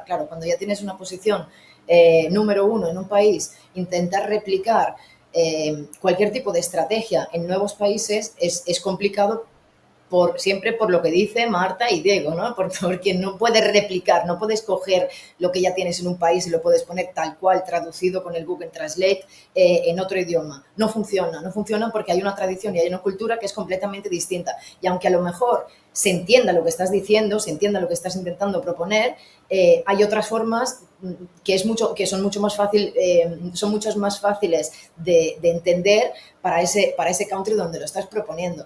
Claro, cuando ya tienes una posición número uno en un país, intentar replicar cualquier tipo de estrategia en nuevos países es complicado siempre por lo que dice Marta y Diego, ¿no? Porque no puedes replicar, no puedes coger lo que ya tienes en un país y lo puedes poner tal cual, traducido con el Google Translate en otro idioma. No funciona porque hay una tradición y hay una cultura que es completamente distinta. Y aunque a lo mejor se entienda lo que estás diciendo, se entienda lo que estás intentando proponer, hay otras formas que son mucho más fáciles de entender para ese country donde lo estás proponiendo.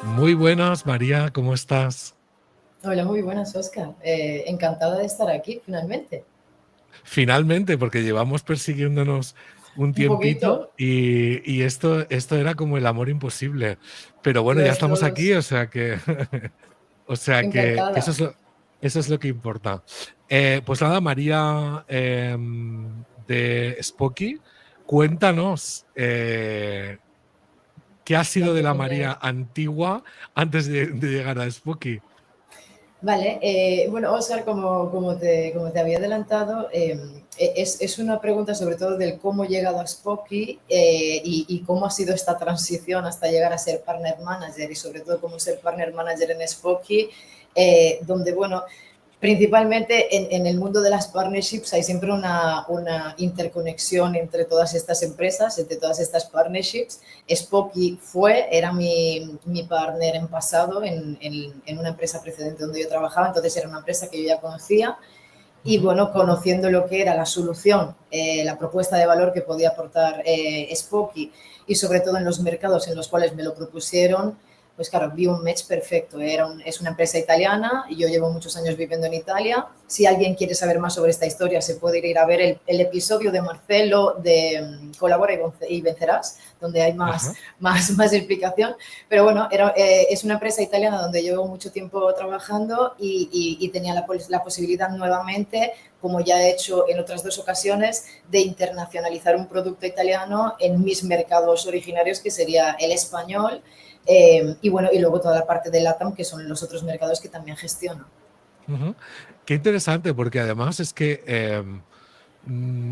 Muy buenas, María, ¿cómo estás? Hola, muy buenas, Óscar. Encantada de estar aquí, finalmente. Finalmente, porque llevamos persiguiéndonos un Un poquito. tiempito y esto era como el amor imposible. Pero bueno, Lo ya es estamos aquí, todos. o sea que, o sea que Encantada. eso es lo que importa. Pues nada, María de Spocky, cuéntanos qué ha sido de Gracias, la María. María antigua antes de llegar a Spocky. Vale, bueno, Óscar, como te había adelantado, es una pregunta sobre todo del cómo he llegado a Spocky y cómo ha sido esta transición hasta llegar a ser partner manager y sobre todo cómo ser partner manager en Spocky, donde, bueno, principalmente en el mundo de las partnerships hay siempre una interconexión entre todas estas empresas, entre todas estas partnerships. Spocky era mi partner en pasado en una empresa precedente donde yo trabajaba, entonces era una empresa que yo ya conocía y bueno, conociendo lo que era la solución, la propuesta de valor que podía aportar Spocky y sobre todo en los mercados en los cuales me lo propusieron, pues claro, vi un match perfecto. Es una empresa italiana y yo llevo muchos años viviendo en Italia. Si alguien quiere saber más sobre esta historia, se puede ir a ver el episodio de Marcelo de Colabora y Vencerás, donde hay más explicación. Pero bueno, es una empresa italiana donde llevo mucho tiempo trabajando y tenía la posibilidad nuevamente, como ya he hecho en otras 2 ocasiones, de internacionalizar un producto italiano en mis mercados originarios, que sería el español, y bueno, y luego toda la parte de LATAM, que son los otros mercados que también gestiono. Qué interesante, porque además es que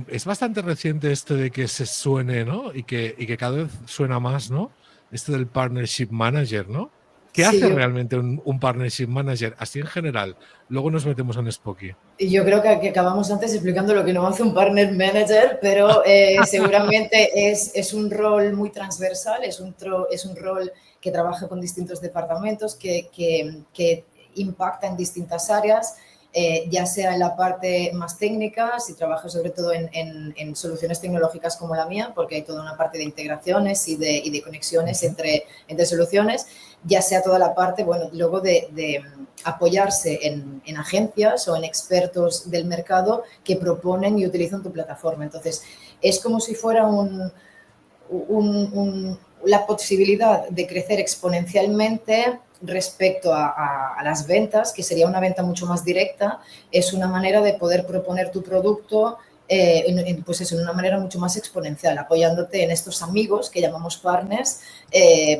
es bastante reciente esto de que se suene, ¿no? Y que cada vez suena más, ¿no? Esto del partnership manager, ¿no? ¿Qué Sí, hace realmente un partnership manager? Así en general. Luego nos metemos en Spocky. yo creo que acabamos antes explicando lo que no hace un partner manager, pero seguramente es un rol muy transversal, es un rol que trabaja con distintos departamentos, que impacta en distintas áreas, ya sea en la parte más técnica, si trabajo sobre todo en soluciones tecnológicas como la mía, porque hay toda una parte de integraciones y de conexiones entre soluciones, ya sea toda la parte, bueno, luego de apoyarse en agencias o en expertos del mercado que proponen y utilizan tu plataforma. Entonces, es como si fuera la posibilidad de crecer exponencialmente respecto a las ventas, que sería una venta mucho más directa. Es una manera de poder proponer tu producto pues eso, en una manera mucho más exponencial, apoyándote en estos amigos que llamamos partners,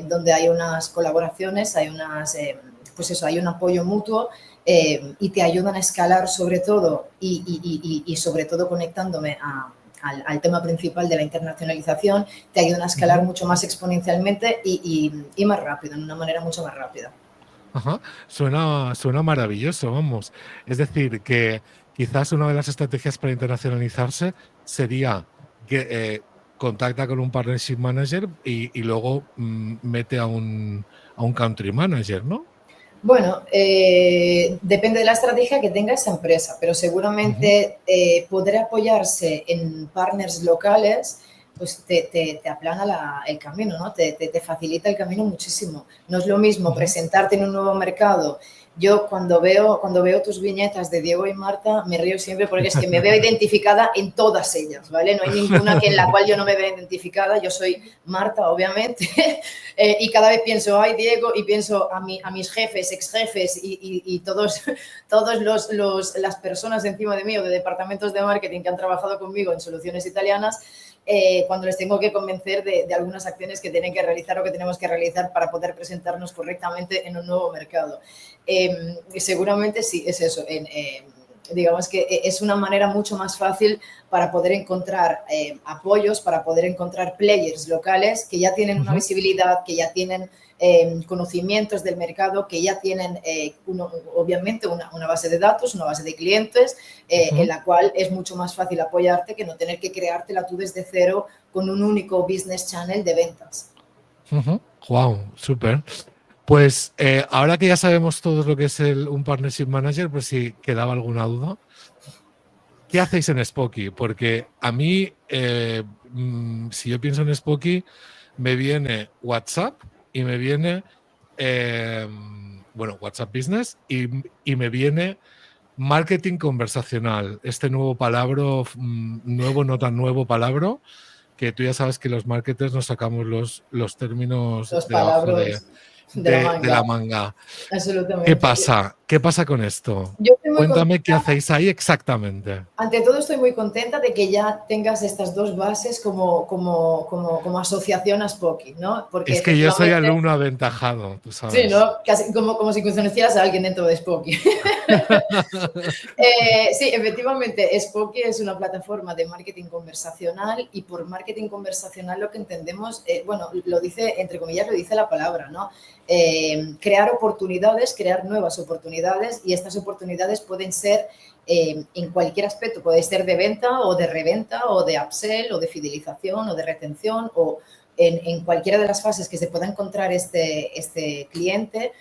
donde hay unas colaboraciones, pues eso, hay un apoyo mutuo y te ayudan a escalar sobre todo y sobre todo conectándome al tema principal de la internacionalización, te ayudan a escalar mucho más exponencialmente y más rápido, de una manera mucho más rápida. Ajá. Suena maravilloso, vamos. Es decir, que quizás una de las estrategias para internacionalizarse sería que contacta con un partnership manager y luego mete a un country manager, ¿no? Bueno, depende de la estrategia que tenga esa empresa, pero seguramente poder apoyarse en partners locales pues te aplana el camino, ¿no? Te facilita el camino muchísimo. No es lo mismo presentarte en un nuevo mercado yo cuando veo tus viñetas de Diego y Marta me río siempre porque es que me veo identificada en todas ellas, ¿vale? No hay ninguna en la cual yo no me vea identificada. Yo soy Marta, obviamente, y cada vez pienso, ay, Diego, y pienso a mis jefes, ex jefes y todas las personas encima de mí o de departamentos de marketing que han trabajado conmigo en soluciones italianas, cuando les tengo que convencer de algunas acciones que tienen que realizar o que tenemos que realizar para poder presentarnos correctamente en un nuevo mercado. Seguramente sí, es eso. Digamos que es una manera mucho más fácil para poder encontrar apoyos, para poder encontrar players locales que ya tienen una visibilidad, que ya tienen conocimientos del mercado, que ya tienen obviamente una base de datos, una base de clientes, en la cual es mucho más fácil apoyarte que no tener que creártela tú desde cero con un único business channel de ventas. Wow, súper. Pues ahora que ya sabemos todos lo que es un Partnership Manager, pues si quedaba alguna duda, ¿qué hacéis en Spoki? Porque a mí, si yo pienso en Spoki, me viene WhatsApp y me viene, WhatsApp Business y me viene marketing conversacional, este nuevo palabra, nuevo, no tan nuevo palabra, que tú ya sabes que los marketers nos sacamos los términos Los debajo palabras de de la manga. Absolutamente. ¿Qué pasa? ¿Qué pasa con esto? Yo estoy muy Cuéntame qué contenta. hacéis ahí exactamente. Ante todo, estoy muy contenta de que ya tengas estas dos bases como asociación a Spoki, ¿no? Porque Es que yo soy efectivamente, alumno aventajado, tú sí, sabes. ¿no? Casi como si conocieras a alguien dentro de Spoki. Sí, efectivamente, Spoki es una plataforma de marketing conversacional y por marketing conversacional lo que entendemos, lo dice, entre comillas, lo dice la palabra, ¿no? Crear oportunidades, crear nuevas oportunidades y estas oportunidades pueden ser en cualquier aspecto, puede ser de venta o de reventa o de upsell o de fidelización o de retención o en cualquiera de las fases que se pueda encontrar este cliente,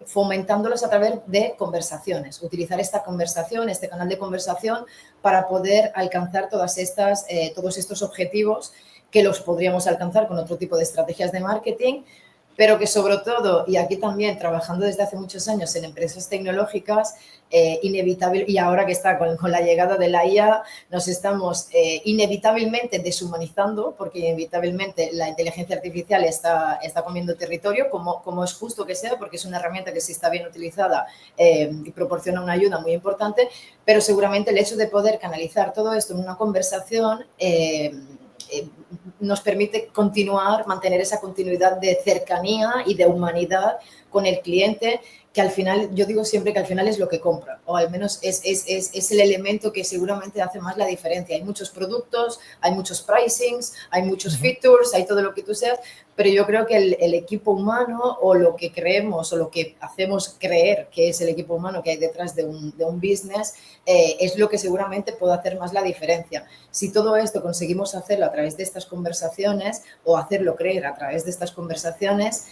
fomentándolos a través de conversaciones, utilizar esta conversación, este canal de conversación para poder alcanzar todos estos objetivos que los podríamos alcanzar con otro tipo de estrategias de marketing, pero que sobre todo, y aquí también trabajando desde hace muchos años en empresas tecnológicas, inevitable, y ahora que está con la llegada de la IA, nos estamos inevitablemente deshumanizando, porque inevitablemente la inteligencia artificial está comiendo territorio, como es justo que sea, porque es una herramienta que si está bien utilizada y proporciona una ayuda muy importante, pero seguramente el hecho de poder canalizar todo esto en una conversación nos permite mantener esa continuidad de cercanía y de humanidad con el cliente, que al final, yo digo siempre que al final es lo que compra, o al menos es el elemento que seguramente hace más la diferencia. Hay muchos productos, hay muchos pricings, hay muchos features, hay todo lo que tú seas, pero yo creo que el equipo humano o lo que creemos o lo que hacemos creer que es el equipo humano que hay detrás de un business es lo que seguramente puede hacer más la diferencia. Si todo esto conseguimos hacerlo a través de estas conversaciones o hacerlo creer a través de estas conversaciones,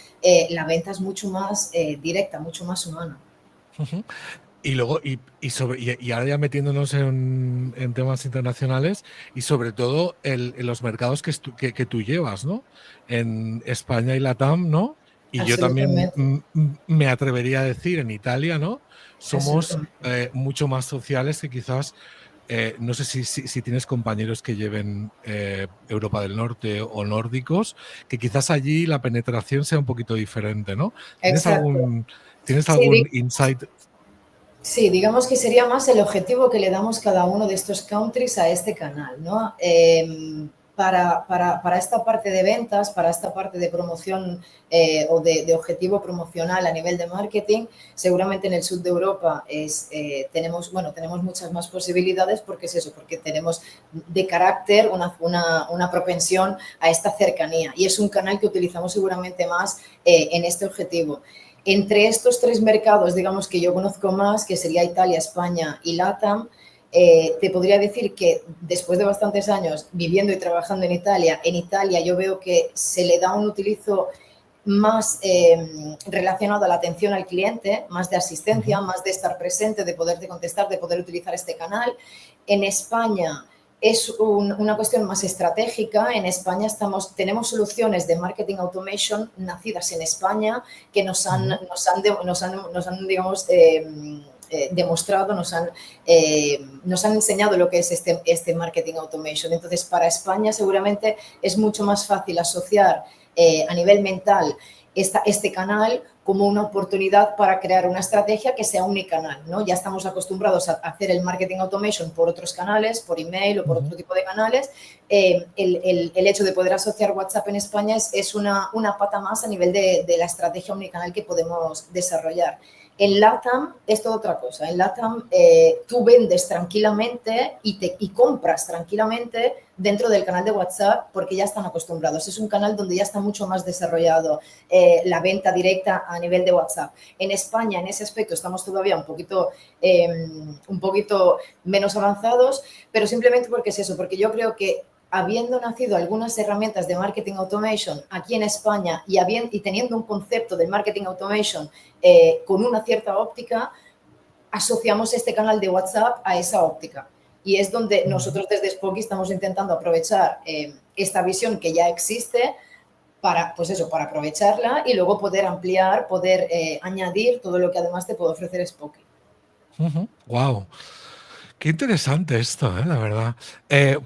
la venta es mucho más directa, mucho más humana. Y luego, y ahora ya metiéndonos en temas internacionales y sobre todo en los mercados que tú llevas, ¿no? En España y Latam, ¿no? Y yo también me atrevería a decir en Italia, ¿no? Somos mucho más sociales que quizás, no sé si tienes compañeros que lleven Europa del Norte o nórdicos, que quizás allí la penetración sea un poquito diferente, ¿no? ¿Tienes Exacto. algún insight? Sí, digamos que sería más el objetivo que le damos cada uno de estos countries a este canal, ¿no? Para esta parte de ventas, para esta parte de promoción o de objetivo promocional a nivel de marketing, seguramente en el sur de Europa tenemos muchas más posibilidades porque es eso, porque tenemos de carácter una propensión a esta cercanía y es un canal que utilizamos seguramente más en este objetivo. Entre estos tres mercados, digamos, que yo conozco más, que sería Italia, España y LATAM, te podría decir que después de bastantes años viviendo y trabajando en Italia yo veo que se le da un utilizo más relacionado a la atención al cliente, más de asistencia, más de estar presente, de poderte contestar, de poder utilizar este canal. En España es una cuestión más estratégica. En España tenemos soluciones de marketing automation nacidas en España que nos han digamos, demostrado, nos han enseñado lo que es este marketing automation. Entonces, para España seguramente es mucho más fácil asociar a nivel mental este canal como una oportunidad para crear una estrategia que sea unicanal, ¿no? Ya estamos acostumbrados a hacer el marketing automation por otros canales, por email o por otro tipo de canales. El hecho de poder asociar WhatsApp en España es una pata más a nivel de la estrategia unicanal que podemos desarrollar. En LATAM es toda otra cosa. En LATAM tú vendes tranquilamente y compras tranquilamente dentro del canal de WhatsApp porque ya están acostumbrados. Es un canal donde ya está mucho más desarrollado la venta directa a nivel de WhatsApp. En España, en ese aspecto, estamos todavía un poquito menos avanzados, pero simplemente porque es eso, porque yo creo que habiendo nacido algunas herramientas de marketing automation aquí en España y teniendo un concepto de marketing automation con una cierta óptica, asociamos este canal de WhatsApp a esa óptica. Y es donde nosotros desde Spoki estamos intentando aprovechar esta visión que ya existe para aprovecharla y luego poder ampliar, poder añadir todo lo que además te puede ofrecer Spoki. Wow. Qué interesante esto, la verdad.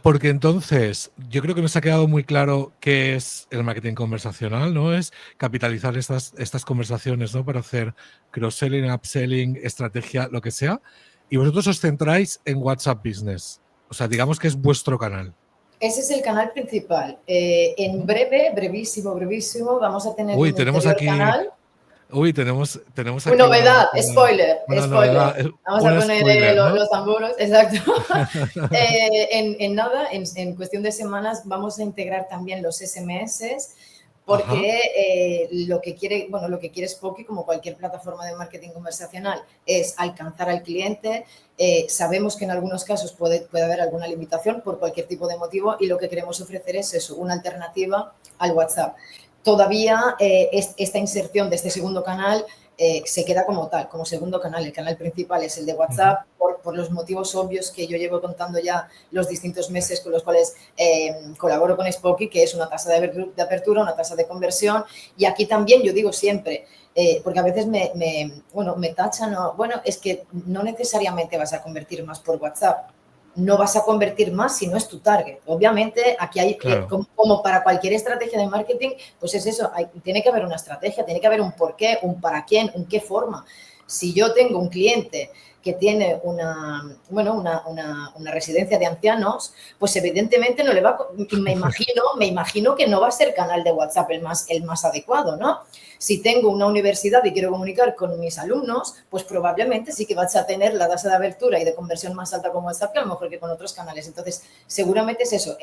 Porque entonces, yo creo que nos ha quedado muy claro qué es el marketing conversacional, ¿no? Es capitalizar estas conversaciones, ¿no? Para hacer cross-selling, upselling, estrategia, lo que sea. Y vosotros os centráis en WhatsApp Business. O sea, digamos que es vuestro canal. Ese es el canal principal. En brevísimo, vamos a tener Uy, un tenemos ulterior aquí. canal. Uy, tenemos Una aquí novedad, spoiler. una novedad, Vamos a un poner spoiler, ¿no? los tambores, exacto. En cuestión de semanas, vamos a integrar también los SMS, porque lo que quiere Spoki, como cualquier plataforma de marketing conversacional, es alcanzar al cliente. Sabemos que en algunos casos puede haber alguna limitación por cualquier tipo de motivo y lo que queremos ofrecer es eso, una alternativa al WhatsApp. Todavía esta inserción de este segundo canal se queda como tal, como segundo canal. El canal principal es el de WhatsApp, por los motivos obvios que yo llevo contando ya los distintos meses con los cuales colaboro con Spoki, que es una tasa de apertura, una tasa de conversión. Y aquí también yo digo siempre, porque a veces me tachan, es que no necesariamente vas a convertir más por WhatsApp. No vas a convertir más si no es tu target. Obviamente, aquí hay, claro. como para cualquier estrategia de marketing, pues es eso, tiene que haber una estrategia, tiene que haber un por qué, un para quién, un qué forma. Si yo tengo un cliente que tiene una residencia de ancianos, pues evidentemente no le va me imagino que no va a ser canal de WhatsApp el más adecuado, ¿no? Si tengo una universidad y quiero comunicar con mis alumnos, pues probablemente sí que vas a tener la tasa de apertura y de conversión más alta con WhatsApp que a lo mejor que con otros canales. Entonces, seguramente es eso,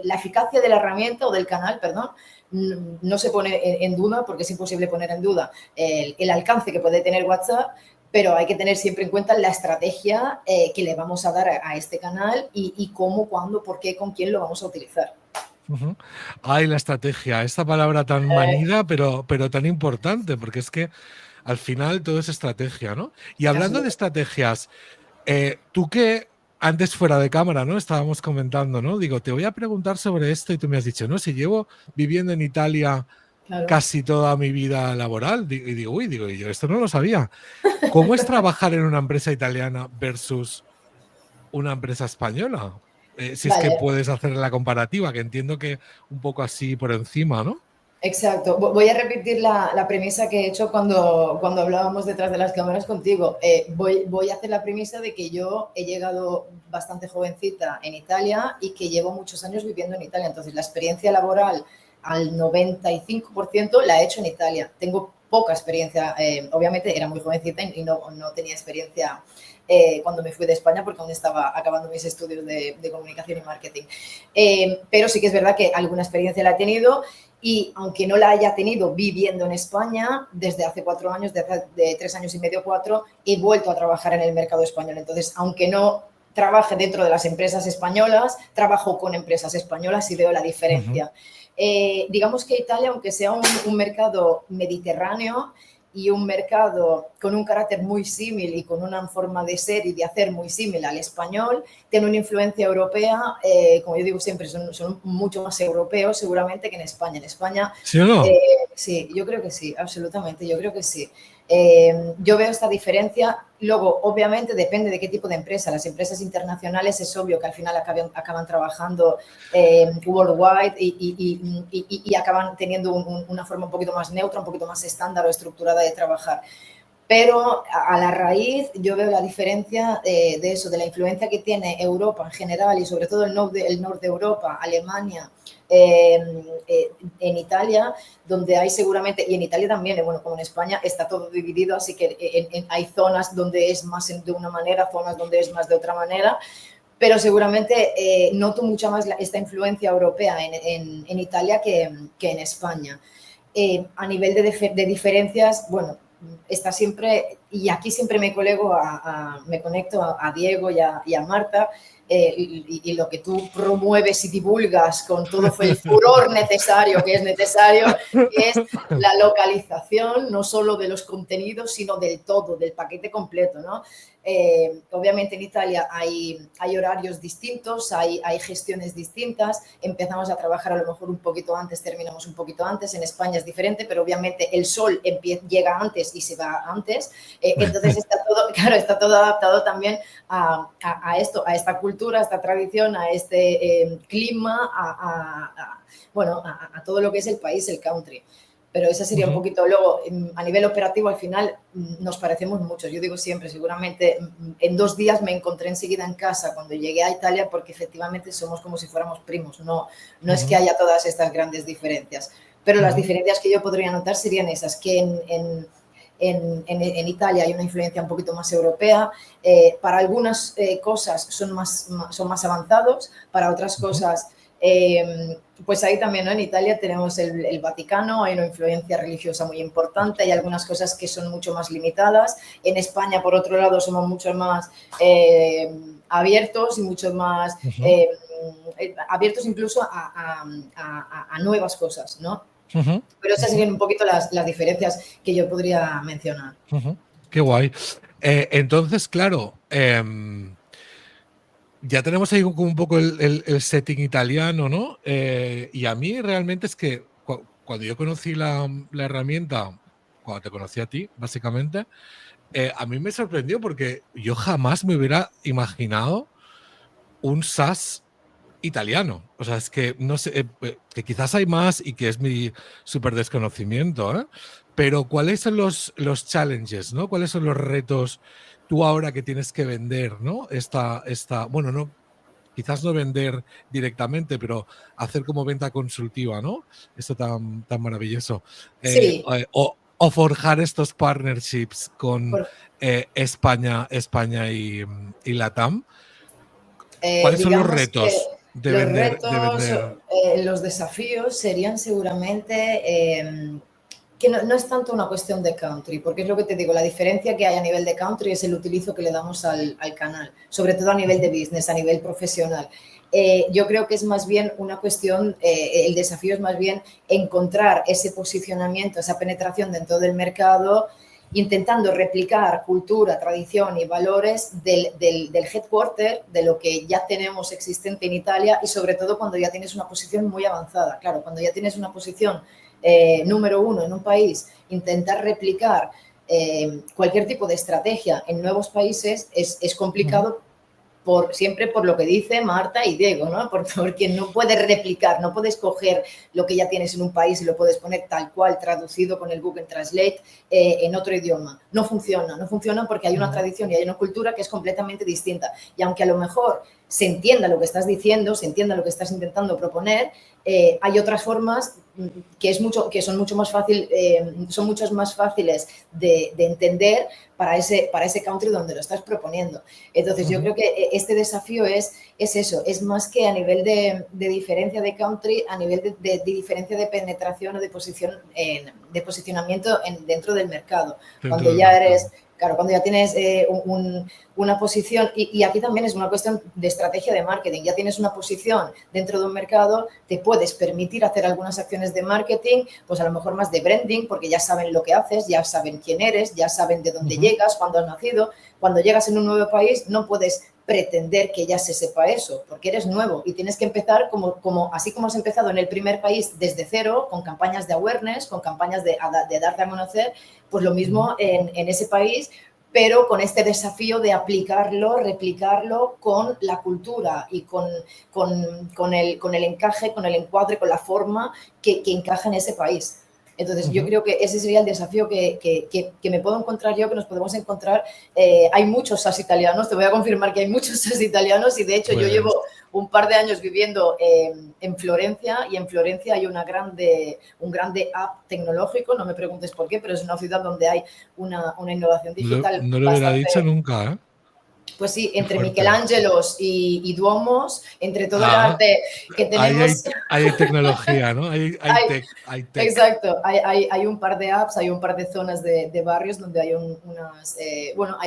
la eficacia de la herramienta o del canal, perdón, no se pone en duda, porque es imposible poner en duda el alcance que puede tener WhatsApp, pero hay que tener siempre en cuenta la estrategia que le vamos a dar a este canal y cómo, cuándo, por qué, con quién lo vamos a utilizar. Ay, la estrategia, esta palabra tan manida, pero tan importante, porque es que al final todo es estrategia, ¿no? Y hablando de estrategias, tú que antes fuera de cámara, ¿no? Estábamos comentando, ¿no? Digo, te voy a preguntar sobre esto y tú me has dicho, ¿no? Si llevo viviendo en Italia casi toda mi vida laboral, y digo, y yo esto no lo sabía. ¿Cómo es trabajar en una empresa italiana versus una empresa española? Si es que puedes hacer la comparativa, que entiendo que un poco así por encima, ¿no? Exacto. Voy a repetir la premisa que he hecho cuando hablábamos detrás de las cámaras contigo. Voy a hacer la premisa de que yo he llegado bastante jovencita en Italia y que llevo muchos años viviendo en Italia. Entonces, la experiencia laboral al 95% la he hecho en Italia. Tengo poca experiencia. Obviamente era muy jovencita y no tenía experiencia cuando me fui de España porque aún estaba acabando mis estudios de comunicación y marketing. Pero sí que es verdad que alguna experiencia la he tenido. Y aunque no la haya tenido viviendo en España, desde hace 4 años, de 3 años y medio, 4, he vuelto a trabajar en el mercado español. Entonces, aunque no trabaje dentro de las empresas españolas, trabajo con empresas españolas y veo la diferencia. Digamos que Italia, aunque sea un mercado mediterráneo, y un mercado con un carácter muy similar y con una forma de ser y de hacer muy similar al español, tiene una influencia europea, como yo digo siempre, son mucho más europeos seguramente que en España. En España, ¿Sí o no? sí, yo creo que sí, absolutamente, yo creo que sí. Yo veo esta diferencia. Luego, obviamente, depende de qué tipo de empresa. Las empresas internacionales es obvio que al final acaban trabajando worldwide y acaban teniendo una forma un poquito más neutra, un poquito más estándar o estructurada de trabajar. Pero a la raíz yo veo la diferencia de eso, de la influencia que tiene Europa en general y sobre todo el norte de Europa, Alemania, en Italia, donde hay seguramente, y en Italia también, bueno, como en España, está todo dividido, así que hay zonas donde es más de una manera, zonas donde es más de otra manera, pero seguramente noto mucha más esta influencia europea en Italia que en España. A nivel de diferencias, bueno, está siempre, y aquí siempre me conecto a Diego y a Marta, y lo que tú promueves y divulgas con todo el furor necesario que es necesario, que es la localización, no solo de los contenidos, sino del todo, del paquete completo, ¿no? Obviamente en Italia hay horarios distintos, hay gestiones distintas, empezamos a trabajar a lo mejor un poquito antes, terminamos un poquito antes, en España es diferente, pero obviamente el sol llega antes y se va antes, entonces está todo adaptado también a esto, a esta cultura, a esta tradición, a este clima, bueno, a todo lo que es el país, el country. Pero esa sería un poquito, luego, a nivel operativo, al final nos parecemos mucho. Yo digo siempre, seguramente en 2 días me encontré enseguida en casa cuando llegué a Italia, porque efectivamente somos como si fuéramos primos. No es que haya todas estas grandes diferencias, pero las diferencias que yo podría notar serían esas, que en Italia hay una influencia un poquito más europea, para algunas cosas son más avanzados, para otras cosas... pues ahí también, ¿no? En Italia tenemos el Vaticano, hay una influencia religiosa muy importante, hay algunas cosas que son mucho más limitadas. En España, por otro lado, somos mucho más abiertos y mucho más abiertos incluso a nuevas cosas, ¿no? Pero esas serían un poquito las diferencias que yo podría mencionar. Qué guay. Entonces, claro, ya tenemos ahí como un poco el setting italiano, ¿no? Y a mí realmente es que cuando yo conocí la herramienta, cuando te conocí a ti, básicamente, a mí me sorprendió porque yo jamás me hubiera imaginado un SaaS italiano. O sea, es que no sé, que quizás hay más y que es mi súper desconocimiento, ¿eh? Pero ¿cuáles son los challenges, ¿no? ¿Cuáles son los retos tú ahora que tienes que vender, ¿no? Bueno, no, quizás no vender directamente, pero hacer como venta consultiva, ¿no? Esto tan maravilloso. Sí. O forjar estos partnerships con España y LATAM. ¿Cuáles son los Digamos que retos de los vender? retos, los desafíos serían seguramente que no es tanto una cuestión de country, porque es lo que te digo, la diferencia que hay a nivel de country es el utilizo que le damos al canal, sobre todo a nivel de business, a nivel profesional. Yo creo que es más bien una cuestión, el desafío es más bien encontrar ese posicionamiento, esa penetración dentro del mercado, intentando replicar cultura, tradición y valores del headquarter, de lo que ya tenemos existente en Italia y sobre todo cuando ya tienes una posición muy avanzada. Claro, cuando ya tienes una posición número 1 en un país, intentar replicar cualquier tipo de estrategia en nuevos países es complicado. Siempre por lo que dice Marta y Diego, ¿no? Porque no puedes replicar, no puedes coger lo que ya tienes en un país y lo puedes poner tal cual, traducido con el Google Translate en otro idioma. No funciona porque hay una tradición y hay una cultura que es completamente distinta. Y aunque a lo mejor se entienda lo que estás diciendo, se entienda lo que estás intentando proponer, hay otras formas que son mucho más fáciles de entender para ese country donde lo estás proponiendo. Entonces, yo creo que este desafío es eso, es más que a nivel de diferencia de country, a nivel de diferencia de penetración o de posicionamiento dentro del mercado. Cuando ya eres Claro, cuando ya tienes una posición, y aquí también es una cuestión de estrategia de marketing, ya tienes una posición dentro de un mercado, te puedes permitir hacer algunas acciones de marketing, pues a lo mejor más de branding, porque ya saben lo que haces, ya saben quién eres, ya saben de dónde llegas, cuándo has nacido. Cuando llegas en un nuevo país no puedes pretender que ya se sepa eso, porque eres nuevo y tienes que empezar así como has empezado en el primer país desde cero, con campañas de awareness, con campañas de darte a conocer, pues lo mismo en ese país, pero con este desafío de aplicarlo, replicarlo con la cultura y con el encaje, con el encuadre, con la forma que encaja en ese país. Entonces, yo creo que ese sería el desafío que me puedo encontrar yo, que nos podemos encontrar. Hay muchos SAS italianos, te voy a confirmar que hay muchos SAS italianos y, de hecho, yo llevo un par de años viviendo en Florencia, y en Florencia hay un grande app tecnológico, no me preguntes por qué, pero es una ciudad donde hay una innovación digital No lo hubiera dicho nunca, ¿eh? Pues sí, entre Michelangelos y Duomos, entre todo el arte que tenemos. Hay tecnología, ¿no? Hay tech. Exacto, hay un par de apps, hay un par de zonas de barrios donde hay unas,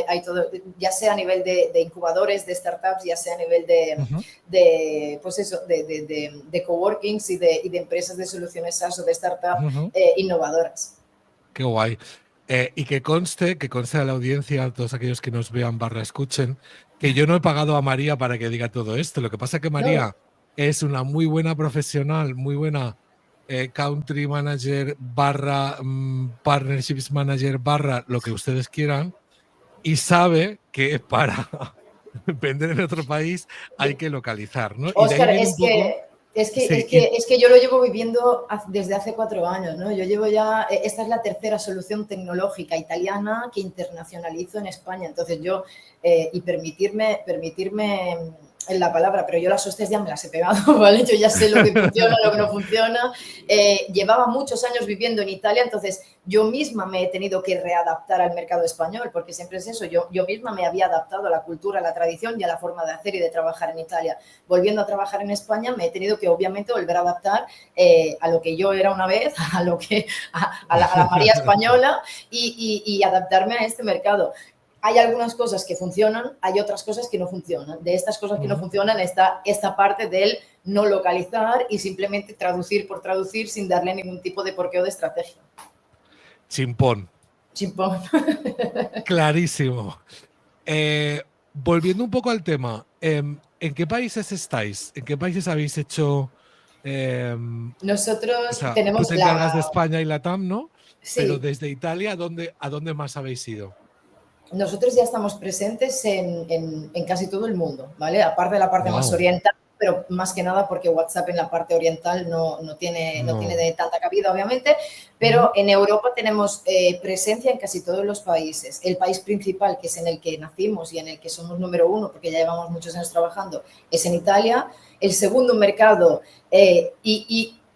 hay todo, ya sea a nivel de incubadores, de startups, ya sea a nivel de coworkings y de empresas de soluciones SaaS o de startups innovadoras. Qué guay. Y que conste a la audiencia, a todos aquellos que nos vean / escuchen, que yo no he pagado a María para que diga todo esto. Lo que pasa es que María es una muy buena profesional, muy buena country manager / partnerships manager / lo que ustedes quieran, y sabe que para vender en otro país hay que localizar, ¿no? Óscar, y de ahí viene un poco... Es que yo lo llevo viviendo desde hace 4 años, ¿no? Yo llevo ya, esta es la tercera solución tecnológica italiana que internacionalizo en España. Entonces yo, y permitirme en la palabra, pero yo las hostias ya me las he pegado, ¿vale? Yo ya sé lo que funciona, lo que no funciona. Llevaba muchos años viviendo en Italia, entonces yo misma me he tenido que readaptar al mercado español, porque siempre es eso, yo misma me había adaptado a la cultura, a la tradición y a la forma de hacer y de trabajar en Italia. Volviendo a trabajar en España, me he tenido que obviamente volver a adaptar a lo que yo era una vez, a la María española, y adaptarme a este mercado. Hay algunas cosas que funcionan, hay otras cosas que no funcionan. De estas cosas que no funcionan está esta parte del no localizar y simplemente traducir por traducir sin darle ningún tipo de porqué o de estrategia. Chimpón. Clarísimo. Volviendo un poco al tema, ¿en qué países estáis? ¿En qué países habéis hecho...? Nosotros tenemos tú te encargas de España y Latam, ¿no? Sí. Pero desde Italia, ¿a dónde más habéis ido? Nosotros ya estamos presentes en casi todo el mundo, ¿vale? Aparte de la parte más oriental, pero más que nada porque WhatsApp en la parte oriental no tiene de tanta cabida, obviamente, pero en Europa tenemos presencia en casi todos los países. El país principal, que es en el que nacimos y en el que somos número 1, porque ya llevamos muchos años trabajando, es en Italia. El segundo mercado,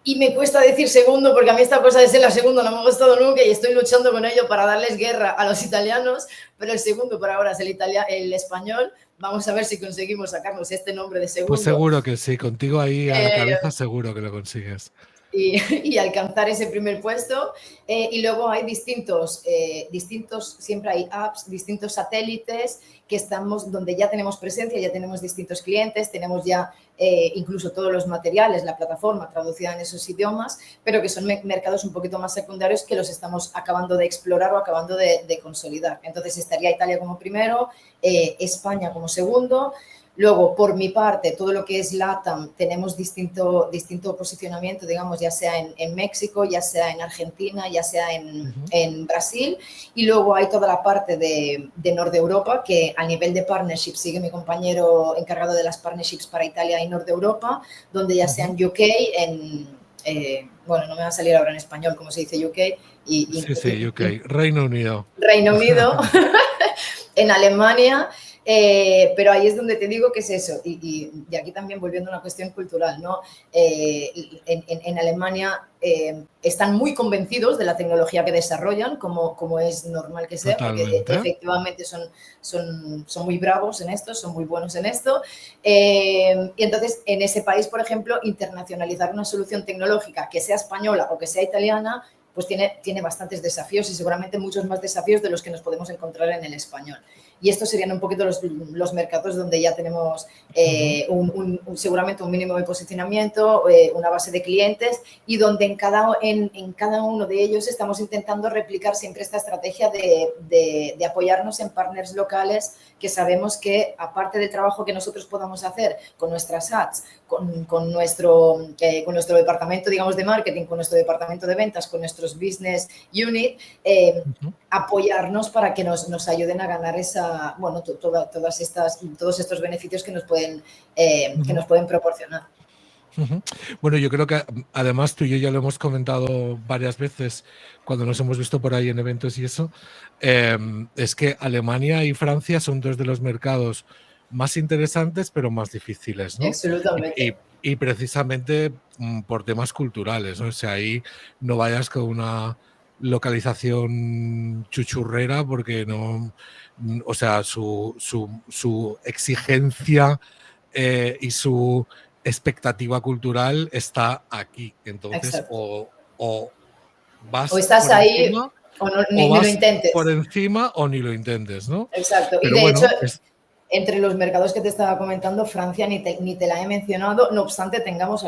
y me cuesta decir segundo porque a mí esta cosa de ser la segunda no me ha gustado nunca y estoy luchando con ello para darles guerra a los italianos, pero el segundo por ahora es el español. Vamos a ver si conseguimos sacarnos este nombre de segundo. Pues seguro que sí, contigo ahí a la cabeza seguro que lo consigues. Y alcanzar ese primer puesto. Y luego hay distintos, siempre hay apps, distintos satélites que estamos, donde ya tenemos presencia, ya tenemos distintos clientes, tenemos ya incluso todos los materiales, la plataforma traducida en esos idiomas, pero que son mercados un poquito más secundarios que los estamos acabando de explorar o acabando de consolidar. Entonces estaría Italia como primero, España como segundo. Luego, por mi parte, todo lo que es LATAM, tenemos distinto posicionamiento, digamos, ya sea en México, ya sea en Argentina, ya sea en Brasil. Y luego hay toda la parte de Norte Europa, que a nivel de partnership sigue mi compañero encargado de las partnerships para Italia y Norte Europa, donde ya sea en UK, bueno, no me va a salir ahora en español cómo se dice UK. Sí, UK, Reino Unido. Reino Unido, en Alemania. Pero ahí es donde te digo que es eso, y aquí también volviendo a una cuestión cultural, ¿no? En Alemania están muy convencidos de la tecnología que desarrollan, como es normal que sea, porque efectivamente son muy bravos en esto, son muy buenos en esto, y entonces en ese país, por ejemplo, internacionalizar una solución tecnológica que sea española o que sea italiana pues tiene bastantes desafíos y seguramente muchos más desafíos de los que nos podemos encontrar en el español. Y estos serían un poquito los mercados donde ya tenemos seguramente un mínimo de posicionamiento, una base de clientes y donde en cada uno de ellos estamos intentando replicar siempre esta estrategia de apoyarnos en partners locales que sabemos que, aparte del trabajo que nosotros podamos hacer con nuestras ads, con nuestro departamento, digamos, de marketing, con nuestro departamento de ventas, con nuestros business unit, apoyarnos para que nos ayuden a ganar todos estos beneficios que nos pueden proporcionar. Bueno, yo creo que además tú y yo ya lo hemos comentado varias veces cuando nos hemos visto por ahí en eventos y eso, es que Alemania y Francia son dos de los mercados más interesantes pero más difíciles, ¿no? Absolutamente. Y precisamente por temas culturales, ¿no? O sea, ahí no vayas con una localización chuchurrera porque no, o sea, su exigencia y su expectativa cultural está aquí. Entonces, o vas estás por ahí encima o o ni lo vas por intentes. encima o ni lo intentes, ¿no? Exacto. Y Pero de hecho, bueno, entre los mercados que te estaba comentando, Francia ni te la he mencionado, no obstante tengamos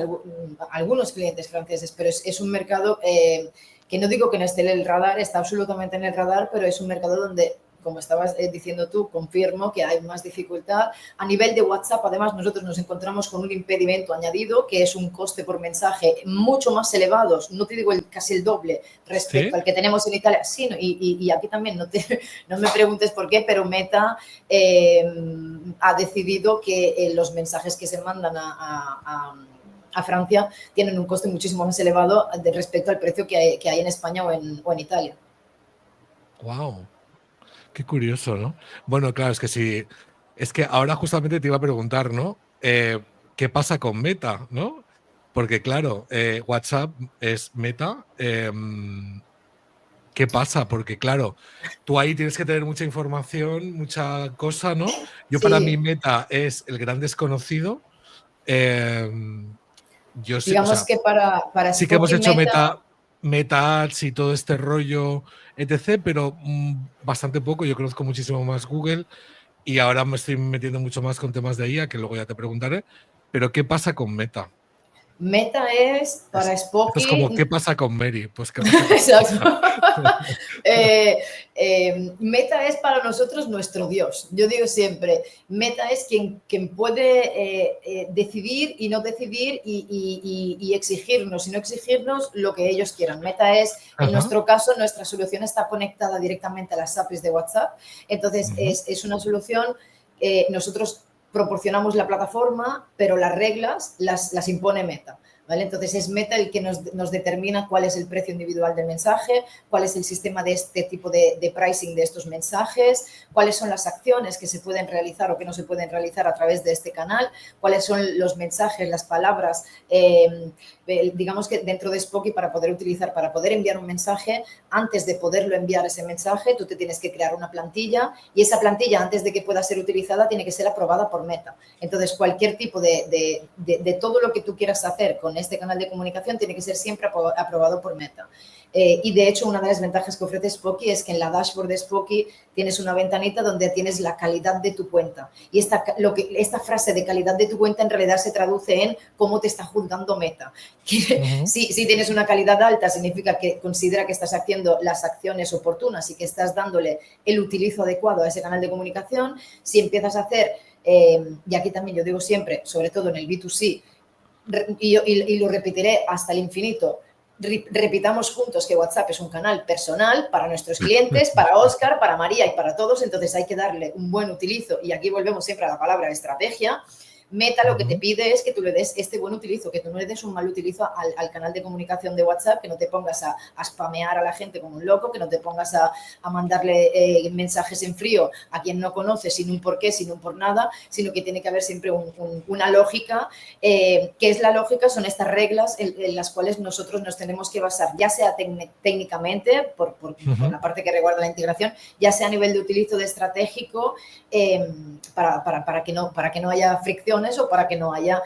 algunos clientes franceses, pero es un mercado que no digo que no esté en el radar, está absolutamente en el radar, pero es un mercado donde, como estabas diciendo tú, confirmo que hay más dificultad. A nivel de WhatsApp, además, nosotros nos encontramos con un impedimento añadido, que es un coste por mensaje mucho más elevado, no te digo casi el doble respecto al que tenemos en Italia. Sí, y aquí también, no me preguntes por qué, pero Meta ha decidido que los mensajes que se mandan a Francia tienen un coste muchísimo más elevado respecto al precio que hay en España o en Italia. Wow. Qué curioso, ¿no? Bueno, claro, es que sí. Es que ahora justamente te iba a preguntar, ¿no? ¿Qué pasa con Meta, ¿no? Porque, claro, WhatsApp es Meta. ¿Qué pasa? Porque, claro, tú ahí tienes que tener mucha información, mucha cosa, ¿no? Yo, para mí, Sí. Meta es el gran desconocido. Yo sí, o Digamos sea, que para sí que hemos Spoky hecho Meta, meta ads y todo este rollo, etc., pero bastante poco. Yo conozco muchísimo más Google y ahora me estoy metiendo mucho más con temas de IA, que luego ya te preguntaré. Pero ¿qué pasa con Meta? Meta es para Esto es como, ¿qué Spoky. pasa con Mary? Pues ¿qué pasa con Exacto. Meta es para nosotros nuestro Dios. Yo digo siempre, Meta es quien puede decidir y no decidir y exigirnos y no exigirnos lo que ellos quieran. Meta es, en nuestro caso, nuestra solución está conectada directamente a las APIs de WhatsApp. Entonces, es una solución, nosotros proporcionamos la plataforma, pero las reglas las impone Meta. ¿Vale? Entonces es Meta el que nos determina cuál es el precio individual del mensaje, cuál es el sistema de este tipo de pricing de estos mensajes, cuáles son las acciones que se pueden realizar o que no se pueden realizar a través de este canal, cuáles son los mensajes, las palabras, digamos que dentro de Spoky para poder enviar un mensaje, antes de poderlo enviar ese mensaje, tú te tienes que crear una plantilla y esa plantilla, antes de que pueda ser utilizada, tiene que ser aprobada por Meta. Entonces, cualquier tipo de todo lo que tú quieras hacer con este canal de comunicación tiene que ser siempre aprobado por Meta. Y de hecho, una de las ventajas que ofrece Spoky es que en la dashboard de Spoky tienes una ventanita donde tienes la calidad de tu cuenta. Y esta frase de calidad de tu cuenta en realidad se traduce en cómo te está juzgando Meta. Si tienes una calidad alta, significa que considera que estás haciendo las acciones oportunas y que estás dándole el utilizo adecuado a ese canal de comunicación. Si empiezas a hacer, y aquí también yo digo siempre, sobre todo en el B2C, y lo repetiré hasta el infinito, repitamos juntos que WhatsApp es un canal personal para nuestros clientes, para Óscar, para María y para todos, entonces hay que darle un buen utilizo y aquí volvemos siempre a la palabra estrategia. Meta lo que te pide es que tú le des este buen utilizo, que tú no le des un mal utilizo al canal de comunicación de WhatsApp, que no te pongas a spamear a la gente como un loco, que no te pongas a mandarle mensajes en frío a quien no conoces sin un porqué, sin un por nada, sino que tiene que haber siempre una lógica. ¿Qué es la lógica? Son estas reglas en las cuales nosotros nos tenemos que basar, ya sea técnicamente, por la parte que reguarda la integración, ya sea a nivel de utilizo de estratégico, para que no haya fricción restricciones o para que no haya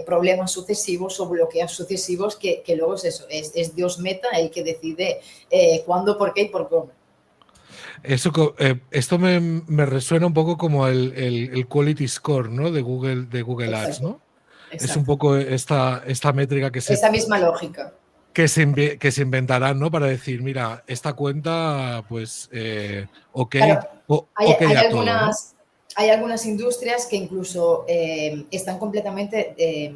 problemas sucesivos o bloqueos sucesivos que luego es eso, es Dios Meta el que decide cuándo, por qué y por cómo. Esto me resuena un poco como el quality score, ¿no? De Google Ads, Exacto, ¿no? Es un exacto. poco esta métrica Esa misma lógica. que se inventarán, ¿no? Para decir, mira, esta cuenta, pues, ok, Claro, ok a todo, ¿no? hay algunas industrias que incluso están completamente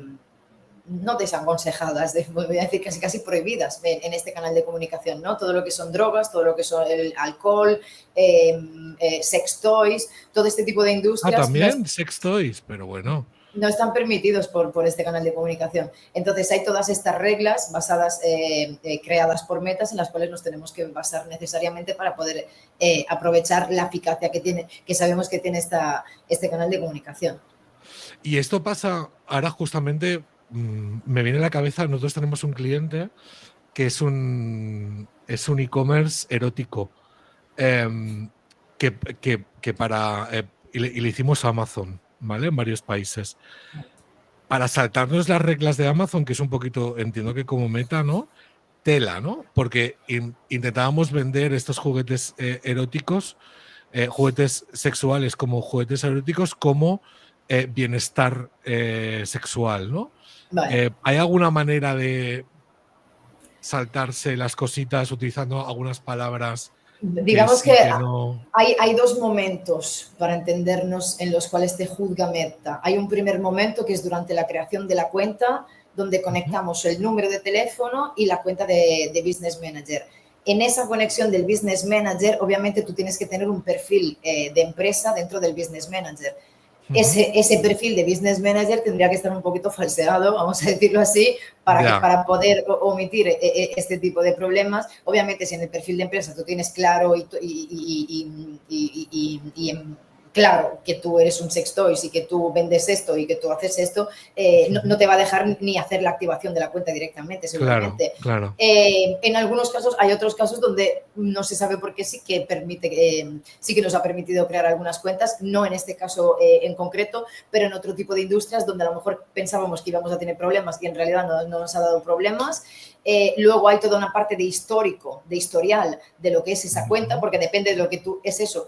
no desaconsejadas, voy a decir casi prohibidas en este canal de comunicación, ¿no? Todo lo que son drogas, todo lo que son el alcohol, sex toys, todo este tipo de Ah, industrias también sex toys, pero bueno. no están permitidos por este canal de comunicación. Entonces hay todas estas reglas basadas, creadas por Metas en las cuales nos tenemos que basar necesariamente para poder aprovechar la eficacia que sabemos que tiene este canal de comunicación. Y esto pasa, ahora justamente me viene a la cabeza, nosotros tenemos un cliente que es un e-commerce erótico, y le hicimos a Amazon, ¿vale? En varios países. Para saltarnos las reglas de Amazon, que es un poquito, entiendo que como Meta, ¿no? Tela, ¿no? Porque intentábamos vender estos juguetes eróticos, juguetes sexuales como juguetes eróticos, como bienestar sexual, ¿no? Vale. ¿Hay alguna manera de saltarse las cositas utilizando algunas palabras que Digamos que sí que no? hay dos momentos para entendernos en los cuales te juzga Meta. Hay un primer momento que es durante la creación de la cuenta, donde Ujú. conectamos el número de teléfono y la cuenta de Business Manager. En esa conexión del Business Manager, obviamente tú tienes que tener un perfil de empresa dentro del Business Manager. Ujú. Ese perfil de Business Manager tendría que estar un poquito falseado, vamos a decirlo así, Ya, para poder omitir este tipo de problemas. Obviamente, si en el perfil de empresa tú tienes claro claro que tú eres un sextoys y que tú vendes esto y que tú haces esto, no te va a dejar ni hacer la activación de la cuenta directamente, claro, seguramente. claro. En algunos casos, hay otros casos donde no se sabe por qué sí que permite, sí que nos ha permitido crear algunas cuentas, no en este caso en concreto, pero en otro tipo de industrias donde a lo mejor pensábamos que íbamos a tener problemas y en realidad no nos ha dado problemas. Luego hay toda una parte de histórico, de historial de lo que es esa cuenta, Ujú. porque depende de lo que tú, es eso,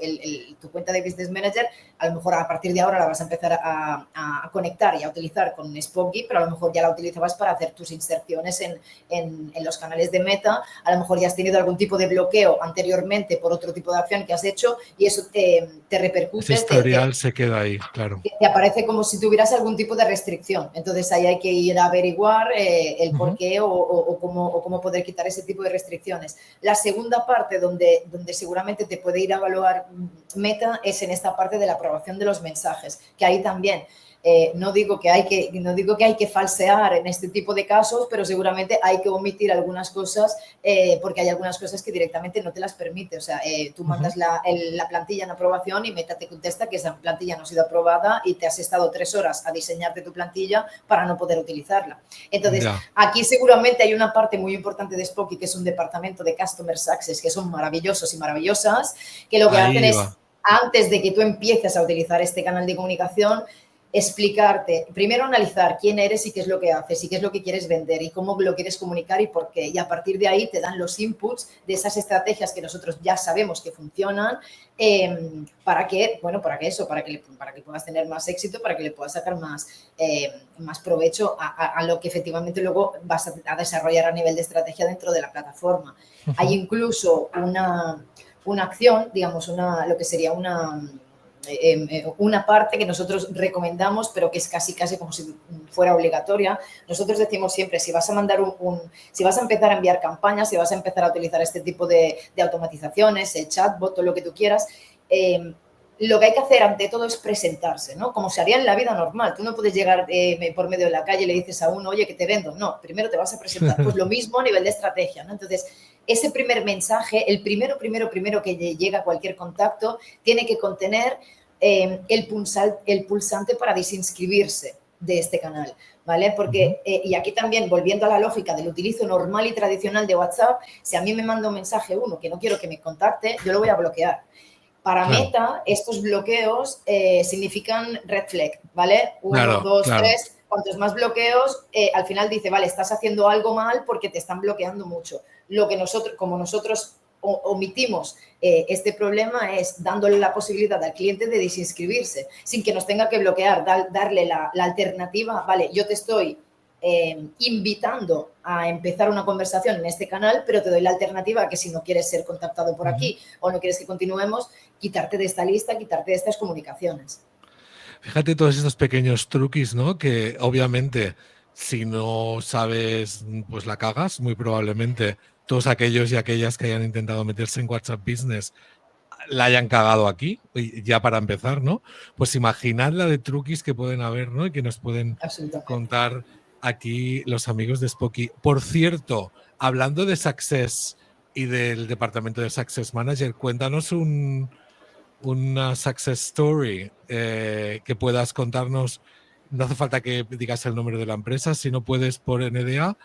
tu cuenta de Business Manager, a lo mejor a partir de ahora la vas a empezar a conectar y a utilizar con Spokey, pero a lo mejor ya la utilizabas para hacer tus inserciones en los canales de Meta, a lo mejor ya has tenido algún tipo de bloqueo anteriormente por otro tipo de acción que has hecho y eso te Ese repercute, historial se queda ahí, claro. te aparece como si tuvieras algún tipo de restricción. Entonces ahí hay que ir a averiguar el por Ujú. qué o cómo poder quitar ese tipo de restricciones. La segunda parte donde seguramente te puede ir a evaluar Meta es en esta parte de la aprobación de los mensajes, que ahí también no digo que hay que falsear en este tipo de casos, pero seguramente hay que omitir algunas cosas porque hay algunas cosas que directamente no te las permite. O sea, tú Ujú. mandas la plantilla en aprobación y Meta te contesta que esa plantilla no ha sido aprobada y te has estado 3 horas a diseñarte tu plantilla para no poder utilizarla. Entonces, Ya, aquí seguramente hay una parte muy importante de Spokey, que es un departamento de Customer Success, que son maravillosos y maravillosas, que lo que hacen ahí es, va. antes de que tú empieces a utilizar este canal de comunicación, explicarte, primero analizar quién eres y qué es lo que haces y qué es lo que quieres vender y cómo lo quieres comunicar y por qué. Y a partir de ahí te dan los inputs de esas estrategias que nosotros ya sabemos que funcionan para que puedas tener más éxito, para que le puedas sacar más provecho a lo que efectivamente luego vas a desarrollar a nivel de estrategia dentro de la plataforma. Hay Ujú. incluso una acción, digamos, lo que sería una parte que nosotros recomendamos, pero que es casi como si fuera obligatoria. Nosotros decimos siempre, si vas a mandar si vas a empezar a enviar campañas, si vas a empezar a utilizar este tipo de automatizaciones, el chatbot o lo que tú quieras, lo que hay que hacer ante todo es presentarse, ¿no? Como se haría en la vida normal. Tú no puedes llegar por medio de la calle y le dices a uno, oye, que te vendo. No, primero te vas a presentar. Pues lo mismo a nivel de estrategia, ¿no? Entonces, ese primer mensaje, el primero que llega a cualquier contacto, tiene que contener el pulsante para desinscribirse de este canal, ¿vale? Ujú. Porque, y aquí también, volviendo a la lógica del utilizo normal y tradicional de WhatsApp, si a mí me manda un mensaje uno que no quiero que me contacte, yo lo voy a bloquear. Para claro, Meta, estos bloqueos significan red flag, ¿vale? 1, claro, 2, claro. 3. Cuantos más bloqueos, al final dice, vale, estás haciendo algo mal porque te están bloqueando mucho. Lo que nosotros, como nosotros omitimos este problema, es dándole la posibilidad al cliente de desinscribirse, sin que nos tenga que bloquear, darle la alternativa, vale, yo te estoy invitando a empezar una conversación en este canal, pero te doy la alternativa que si no quieres ser contactado por aquí o no quieres que continuemos, quitarte de esta lista, quitarte de estas comunicaciones. Fíjate todos estos pequeños truquis, ¿no? Que obviamente si no sabes, pues la cagas, muy probablemente todos aquellos y aquellas que hayan intentado meterse en WhatsApp Business la hayan cagado aquí, y ya para empezar, ¿no? Pues imaginad la de truquis que pueden haber, ¿no? Y que nos pueden Absolutamente. contar aquí los amigos de Spoky. Por cierto, hablando de Success y del departamento de Success Manager, cuéntanos una success story que puedas contarnos. No hace falta que digas el nombre de la empresa, si no puedes por NDA.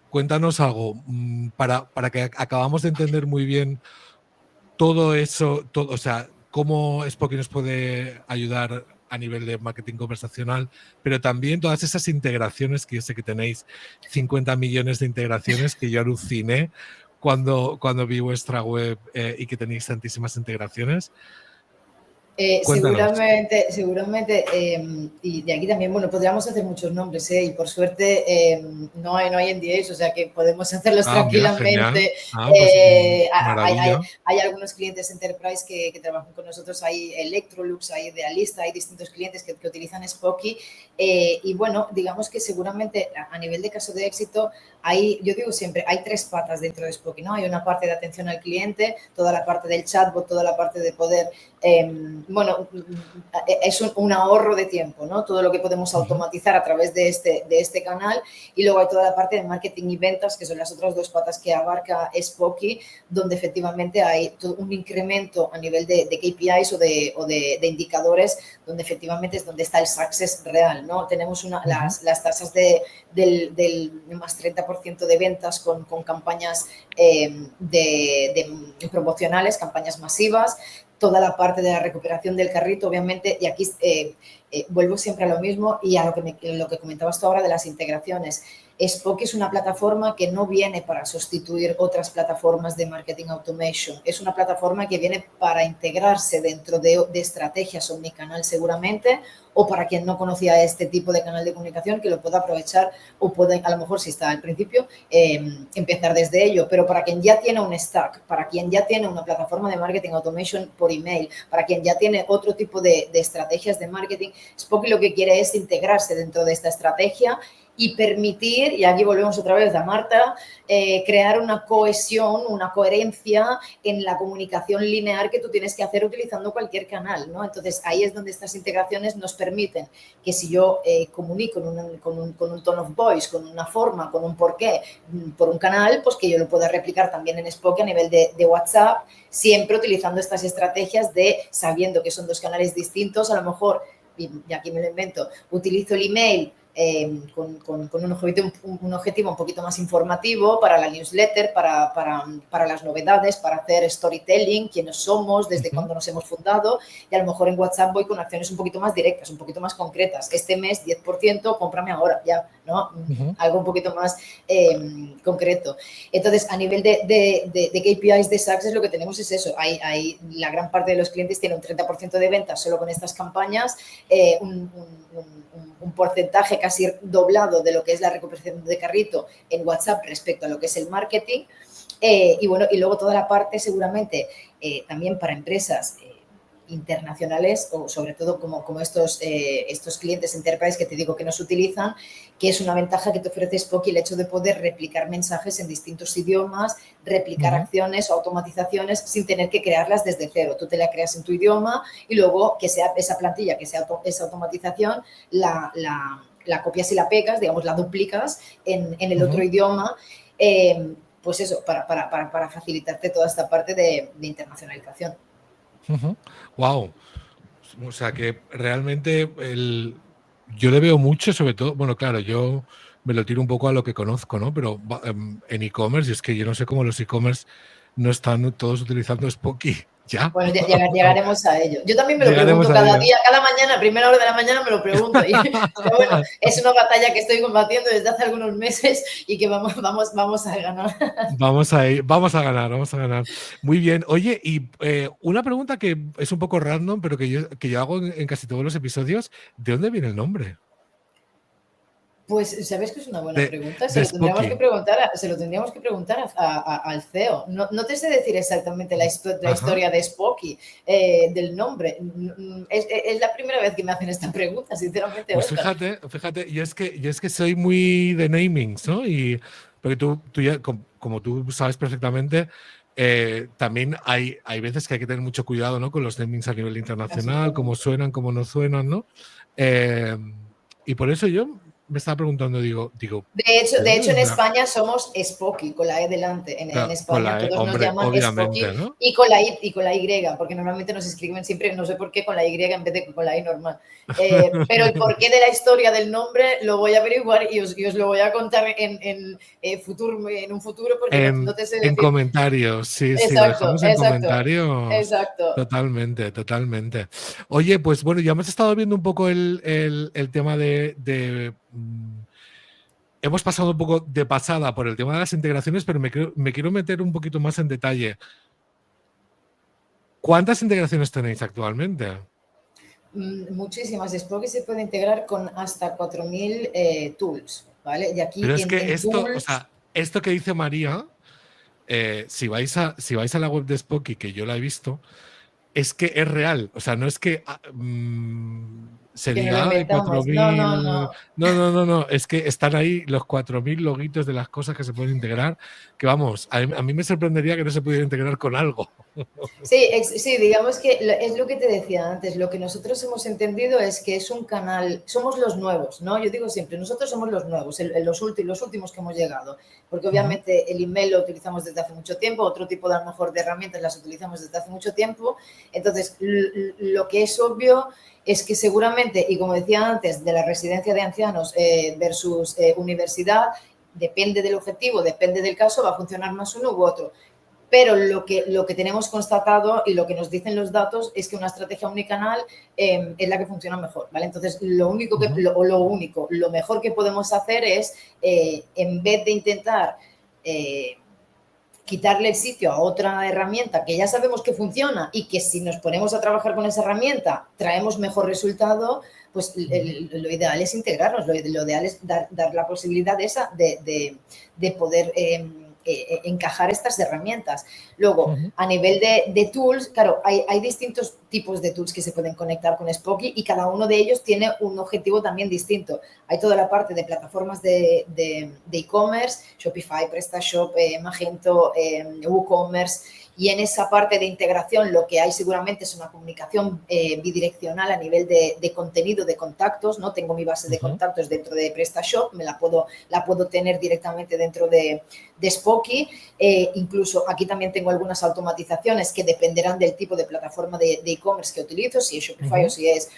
Cuéntanos algo para que acabamos de entender muy bien todo eso, todo, o sea, cómo Spoky nos puede ayudar a nivel de marketing conversacional, pero también todas esas integraciones que yo sé que tenéis 50 millones de integraciones que yo aluciné cuando vi vuestra web y que tenéis tantísimas integraciones. Cuéntanos. Seguramente, y de aquí también, bueno, podríamos hacer muchos nombres, y por suerte no hay NDAs, o sea que podemos hacerlos Ah, mira, genial. tranquilamente. Ah, pues Hay, maravilla. hay algunos clientes Enterprise que trabajan con nosotros, hay Electrolux, hay Idealista, hay distintos clientes que utilizan Spoky, y bueno, digamos que seguramente a nivel de caso de éxito, yo digo siempre, hay 3 patas dentro de Spoky, ¿no? Hay una parte de atención al cliente, toda la parte del chatbot, toda la parte de poder bueno, es un ahorro de tiempo, ¿no? Todo lo que podemos automatizar a través de este canal, y luego hay toda la parte de marketing y ventas, que son las otras 2 patas que abarca Spoky, donde efectivamente hay todo un incremento a nivel de KPIs o de indicadores, donde efectivamente es donde está el success real, ¿no? Tenemos las tasas del más 30% de ventas con campañas promocionales, campañas masivas, toda la parte de la recuperación del carrito, obviamente, y aquí vuelvo siempre a lo mismo y a lo que comentabas tú ahora de las integraciones. Spoky es una plataforma que no viene para sustituir otras plataformas de marketing automation. Es una plataforma que viene para integrarse dentro de estrategias omnicanal seguramente, o para quien no conocía este tipo de canal de comunicación, que lo pueda aprovechar o puede, a lo mejor si está al principio, empezar desde ello. Pero para quien ya tiene un stack, para quien ya tiene una plataforma de marketing automation por email, para quien ya tiene otro tipo de estrategias de marketing, Spoky lo que quiere es integrarse dentro de esta estrategia y permitir, y aquí volvemos otra vez a Marta, crear una cohesión, una coherencia en la comunicación lineal que tú tienes que hacer utilizando cualquier canal, ¿no? Entonces, ahí es donde estas integraciones nos permiten que si yo comunico con un tone of voice, con una forma, con un porqué, por un canal, pues que yo lo pueda replicar también en Spoky a nivel de WhatsApp, siempre utilizando estas estrategias de, sabiendo que son 2 canales distintos, a lo mejor, y aquí me lo invento, utilizo el email con un objetivo un poquito más informativo para la newsletter, para las novedades, para hacer storytelling, quiénes somos, desde cuándo nos hemos fundado, y a lo mejor en WhatsApp voy con acciones un poquito más directas, un poquito más concretas. Este mes 10%, cómprame ahora, ya, ¿no? Algo un poquito más concreto. Entonces, a nivel de KPIs de Success, lo que tenemos es eso. La gran parte de los clientes tiene un 30% de ventas solo con estas campañas, un porcentaje casi doblado de lo que es la recuperación de carrito en WhatsApp respecto a lo que es el marketing. Y bueno, y luego toda la parte seguramente también para empresas internacionales, o sobre todo como estos clientes Enterprise que te digo que nos utilizan, que es una ventaja que te ofrece Spoky, el hecho de poder replicar mensajes en distintos idiomas, replicar acciones o automatizaciones sin tener que crearlas desde cero. Tú te la creas en tu idioma y luego que sea esa plantilla, que sea esa automatización, la copias y la pegas, digamos, la duplicas en el otro idioma, pues eso, para facilitarte toda esta parte de internacionalización. Wow. O sea que realmente yo le veo mucho, sobre todo, bueno, claro, yo me lo tiro un poco a lo que conozco, ¿no? Pero en e-commerce, y es que yo no sé cómo los e-commerce no están todos utilizando Spoky Ya. Bueno, llegaremos a ello. Yo también me lo Llegaremos pregunto a cada ello. día, cada mañana, a primera hora de la mañana me lo pregunto. Pero bueno, es una batalla que estoy combatiendo desde hace algunos meses y que vamos a ganar. Vamos vamos a ganar, vamos a ganar. Muy bien. Oye, y una pregunta que es un poco random, pero que yo hago en casi todos los episodios, ¿de dónde viene el nombre? Pues, ¿sabes que es una buena De, pregunta? Se de lo tendríamos que Spooky. preguntar, al CEO. No te sé decir exactamente la Ajá. historia de Spocky, del nombre. Es la primera vez que me hacen esta pregunta, sinceramente, Pues Oscar. fíjate, yo es que soy muy de namings, ¿no? Y porque tú ya, como tú sabes perfectamente, también hay veces que hay que tener mucho cuidado, ¿no? Con los namings a nivel internacional, cómo Absolutamente. suenan, cómo no suenan, ¿no? Eh, y por eso yo me estaba preguntando, digo, ¿de De dónde hecho, en vendrá? España somos Spocky, con la E delante. En Con España la E, todos nos hombre, llaman obviamente, Spocky ¿no? y con la Y, porque normalmente nos escriben siempre, no sé por qué, con la Y en vez de con la I normal. Pero el porqué de la historia del nombre lo voy a averiguar y os lo voy a contar en un futuro, porque no te sé En decir. comentarios, sí, sí, lo Exacto, dejamos en exacto, comentarios. exacto. Totalmente, totalmente. Oye, pues bueno, ya hemos estado viendo un poco el tema hemos pasado un poco de pasada por el tema de las integraciones, pero me quiero meter un poquito más en detalle. ¿Cuántas integraciones tenéis actualmente? Muchísimas. Spocky se puede integrar con hasta 4000 tools, ¿vale? Y aquí Pero es que en esto, o tools. sea, esto que dice María, si vais a la web de Spocky, que yo la he visto, es que es real. O sea, no es que se Que no lo diga, hay inventamos. No, no, 4000. no. No, no, no, no. Es que están ahí los 4000 loguitos de las cosas que se pueden integrar. Que vamos, a mí me sorprendería que no se pudiera integrar con algo. Sí, sí, digamos que es lo que te decía antes. Lo que nosotros hemos entendido es que es un canal, somos los nuevos, ¿no? Yo digo siempre, nosotros somos los nuevos, los últimos que hemos llegado, porque Ujú, obviamente el email lo utilizamos desde hace mucho tiempo, otro tipo de a lo mejor de herramientas las utilizamos desde hace mucho tiempo. Entonces, lo que es obvio es que seguramente, y como decía antes, de la residencia de ancianos versus universidad, depende del objetivo, depende del caso, va a funcionar más uno u otro. Pero lo que tenemos constatado y lo que nos dicen los datos es que una estrategia unicanal es la que funciona mejor, ¿vale? Entonces, ujú, lo mejor que podemos hacer es, en vez de intentar quitarle el sitio a otra herramienta que ya sabemos que funciona y que si nos ponemos a trabajar con esa herramienta traemos mejor resultado, pues ujú, lo ideal es integrarnos, lo ideal es dar la posibilidad de poder encajar estas herramientas. Luego, ujú, a nivel de tools, claro, hay distintos tipos de tools que se pueden conectar con Spoky y cada uno de ellos tiene un objetivo también distinto. Hay toda la parte de plataformas de e-commerce, Shopify, PrestaShop, Magento, WooCommerce, y en esa parte de integración lo que hay seguramente es una comunicación bidireccional a nivel de contenido, de contactos, ¿no? Tengo mi base de ujú, contactos dentro de PrestaShop, la puedo tener directamente dentro de Spoky. Incluso aquí también tengo algunas automatizaciones que dependerán del tipo de plataforma de e-commerce que utilizo, si es Shopify o ujú, si es